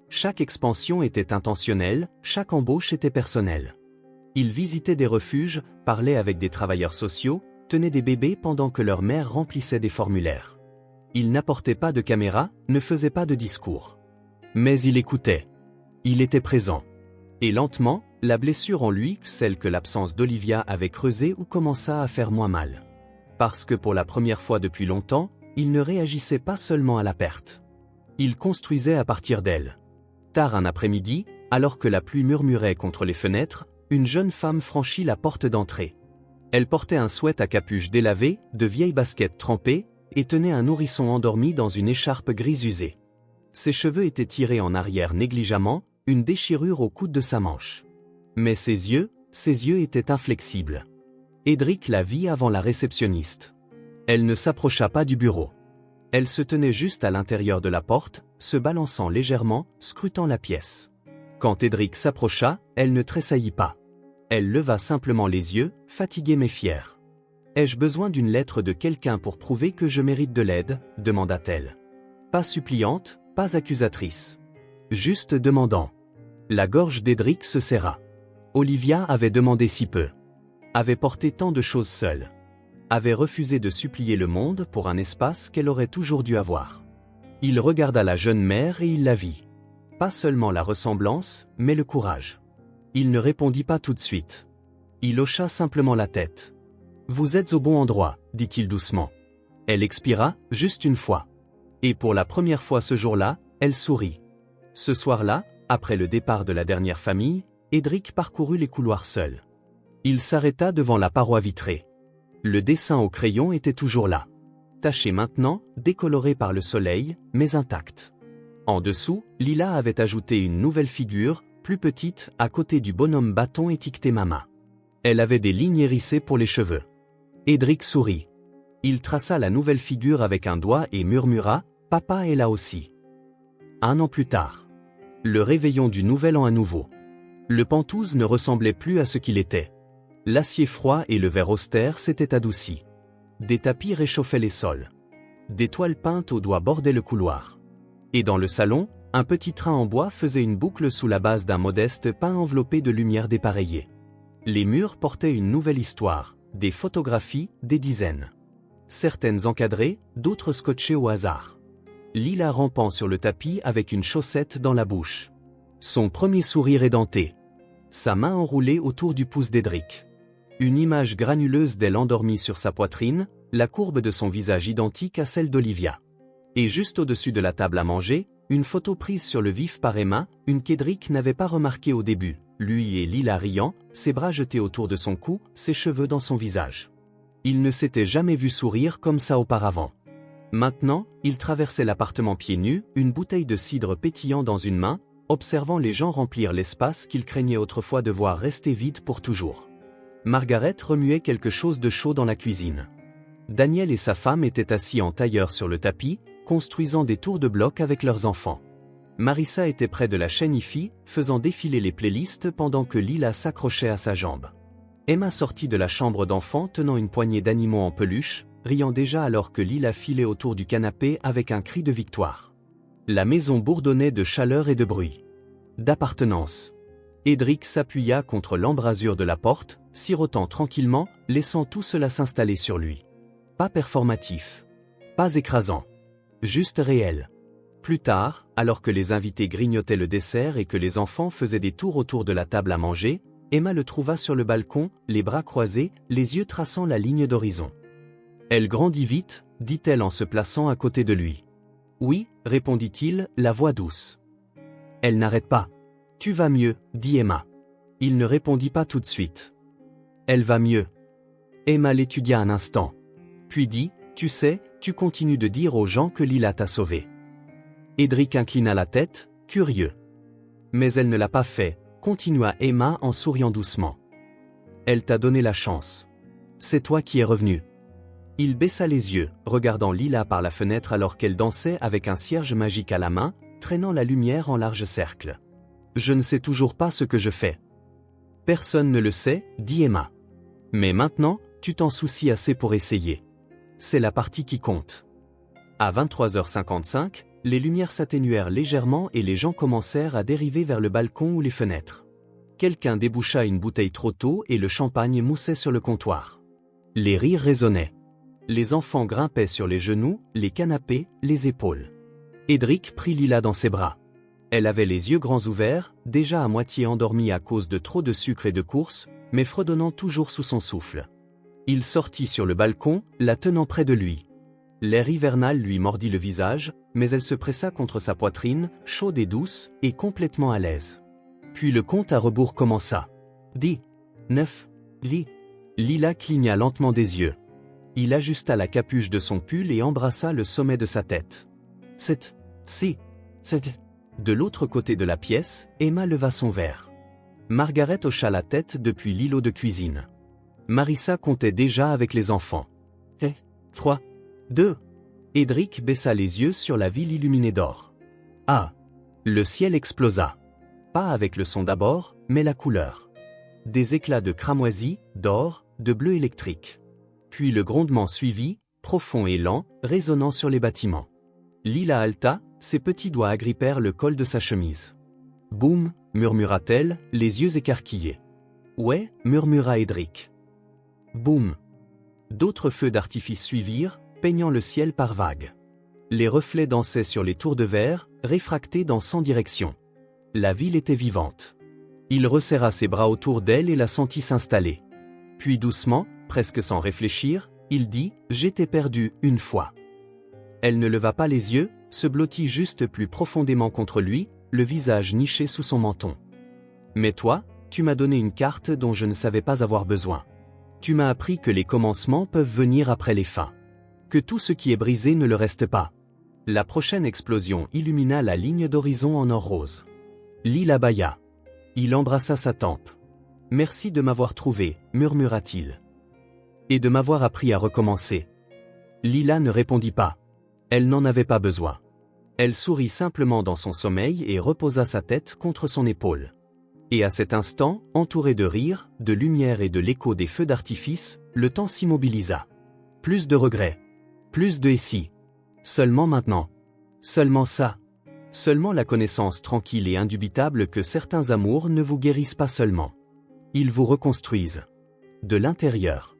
Chaque expansion était intentionnelle, chaque embauche était personnelle. Il visitait des refuges, parlait avec des travailleurs sociaux, tenait des bébés pendant que leurs mères remplissaient des formulaires. Il n'apportait pas de caméra, ne faisait pas de discours. Mais il écoutait. Il était présent. Et lentement, la blessure en lui, celle que l'absence d'Olivia avait creusée ou commença à faire moins mal. Parce que pour la première fois depuis longtemps, il ne réagissait pas seulement à la perte. Il construisait à partir d'elle. Tard un après-midi, alors que la pluie murmurait contre les fenêtres, une jeune femme franchit la porte d'entrée. Elle portait un sweat à capuche délavée, de vieilles baskets trempées, et tenait un nourrisson endormi dans une écharpe grise usée. Ses cheveux étaient tirés en arrière négligemment, une déchirure au coude de sa manche. Mais ses yeux étaient inflexibles. Edric la vit avant la réceptionniste. Elle ne s'approcha pas du bureau. Elle se tenait juste à l'intérieur de la porte, se balançant légèrement, scrutant la pièce. Quand Edric s'approcha, elle ne tressaillit pas. Elle leva simplement les yeux, fatiguée mais fière. « Ai-je besoin d'une lettre de quelqu'un pour prouver que je mérite de l'aide » demanda-t-elle. Pas suppliante, pas accusatrice. Juste demandant. La gorge d'Edric se serra. Olivia avait demandé si peu. Avait porté tant de choses seule. Avait refusé de supplier le monde pour un espace qu'elle aurait toujours dû avoir. Il regarda la jeune mère et il la vit. Pas seulement la ressemblance, mais le courage. Il ne répondit pas tout de suite. Il hocha simplement la tête. « Vous êtes au bon endroit », dit-il doucement. Elle expira, juste une fois. Et pour la première fois ce jour-là, elle sourit. Ce soir-là, après le départ de la dernière famille, Edric parcourut les couloirs seul. Il s'arrêta devant la paroi vitrée. Le dessin au crayon était toujours là. Taché maintenant, décoloré par le soleil, mais intact. En dessous, Lila avait ajouté une nouvelle figure, plus petite, à côté du bonhomme bâton étiqueté Mama. Elle avait des lignes hérissées pour les cheveux. Edric sourit. Il traça la nouvelle figure avec un doigt et murmura « Papa est là aussi ». 1 an plus tard. Le réveillon du nouvel an à nouveau. Le Penthouse ne ressemblait plus à ce qu'il était. L'acier froid et le verre austère s'étaient adoucis. Des tapis réchauffaient les sols. Des toiles peintes au doigt bordaient le couloir. Et dans le salon, un petit train en bois faisait une boucle sous la base d'un modeste pain enveloppé de lumière dépareillée. Les murs portaient une nouvelle histoire, des photographies, des dizaines. Certaines encadrées, d'autres scotchées au hasard. Lila rampant sur le tapis avec une chaussette dans la bouche. Son premier sourire édenté. Sa main enroulée autour du pouce d'Edric. Une image granuleuse d'elle endormie sur sa poitrine, la courbe de son visage identique à celle d'Olivia. Et juste au-dessus de la table à manger, une photo prise sur le vif par Emma, une qu'Edric n'avait pas remarqué au début, lui et Lila riant, ses bras jetés autour de son cou, ses cheveux dans son visage. Il ne s'était jamais vu sourire comme ça auparavant. Maintenant, il traversait l'appartement pieds nus, une bouteille de cidre pétillant dans une main, observant les gens remplir l'espace qu'il craignait autrefois de voir rester vide pour toujours. Margaret remuait quelque chose de chaud dans la cuisine. Daniel et sa femme étaient assis en tailleur sur le tapis, construisant des tours de blocs avec leurs enfants. Marissa était près de la chaîne Hi-Fi, faisant défiler les playlists pendant que Lila s'accrochait à sa jambe. Emma sortit de la chambre d'enfant tenant une poignée d'animaux en peluche, riant déjà alors que Lila filait autour du canapé avec un cri de victoire. La maison bourdonnait de chaleur et de bruit. D'appartenance. Edric s'appuya contre l'embrasure de la porte, sirotant tranquillement, laissant tout cela s'installer sur lui. Pas performatif. Pas écrasant. Juste réel. Plus tard, alors que les invités grignotaient le dessert et que les enfants faisaient des tours autour de la table à manger, Emma le trouva sur le balcon, les bras croisés, les yeux traçant la ligne d'horizon. Elle grandit vite, dit-elle en se plaçant à côté de lui. Oui, répondit-il, la voix douce. Elle n'arrête pas. Tu vas mieux, dit Emma. Il ne répondit pas tout de suite. Elle va mieux. Emma l'étudia un instant. Puis dit, tu sais, tu continues de dire aux gens que Lila t'a sauvé. Edric inclina la tête, curieux. Mais elle ne l'a pas fait, continua Emma en souriant doucement. Elle t'a donné la chance. C'est toi qui es revenu. Il baissa les yeux, regardant Lila par la fenêtre alors qu'elle dansait avec un cierge magique à la main, traînant la lumière en large cercle. Je ne sais toujours pas ce que je fais. Personne ne le sait, dit Emma. Mais maintenant, tu t'en soucies assez pour essayer. C'est la partie qui compte. À 23h55, les lumières s'atténuèrent légèrement et les gens commencèrent à dériver vers le balcon ou les fenêtres. Quelqu'un déboucha une bouteille trop tôt et le champagne moussait sur le comptoir. Les rires résonnaient. Les enfants grimpaient sur les genoux, les canapés, les épaules. Edric prit Lila dans ses bras. Elle avait les yeux grands ouverts, déjà à moitié endormie à cause de trop de sucre et de courses, mais fredonnant toujours sous son souffle. Il sortit sur le balcon, la tenant près de lui. L'air hivernal lui mordit le visage, mais elle se pressa contre sa poitrine, chaude et douce, et complètement à l'aise. Puis le compte à rebours commença. 10, 9, li. Lila cligna lentement des yeux. Il ajusta la capuche de son pull et embrassa le sommet de sa tête. 7, 6, 7. De l'autre côté de la pièce, Emma leva son verre. Margaret hocha la tête depuis l'îlot de cuisine. Marissa comptait déjà avec les enfants. 3, 2. Edric baissa les yeux sur la ville illuminée d'or. Ah! Le ciel explosa. Pas avec le son d'abord, mais la couleur. Des éclats de cramoisi, d'or, de bleu électrique. Puis le grondement suivit, profond et lent, résonnant sur les bâtiments. Lila halta, ses petits doigts agrippèrent le col de sa chemise. Boum, murmura-t-elle, les yeux écarquillés. Ouais, murmura Edric. Boum. D'autres feux d'artifice suivirent, peignant le ciel par vagues. Les reflets dansaient sur les tours de verre, réfractés dans 100 directions. La ville était vivante. Il resserra ses bras autour d'elle et la sentit s'installer. Puis doucement, presque sans réfléchir, il dit « J'étais perdu une fois ». Elle ne leva pas les yeux, se blottit juste plus profondément contre lui, le visage niché sous son menton. « Mais toi, tu m'as donné une carte dont je ne savais pas avoir besoin. Tu m'as appris que les commencements peuvent venir après les fins. Que tout ce qui est brisé ne le reste pas. » La prochaine explosion illumina la ligne d'horizon en or rose. Lila bâilla. Il embrassa sa tempe. « Merci de m'avoir trouvé, murmura-t-il. Et de m'avoir appris à recommencer. » Lila ne répondit pas. Elle n'en avait pas besoin. Elle sourit simplement dans son sommeil et reposa sa tête contre son épaule. Et à cet instant, entouré de rires, de lumière et de l'écho des feux d'artifice, le temps s'immobilisa. Plus de regrets. Plus de si. Seulement maintenant. Seulement ça. Seulement la connaissance tranquille et indubitable que certains amours ne vous guérissent pas seulement. Ils vous reconstruisent. De l'intérieur.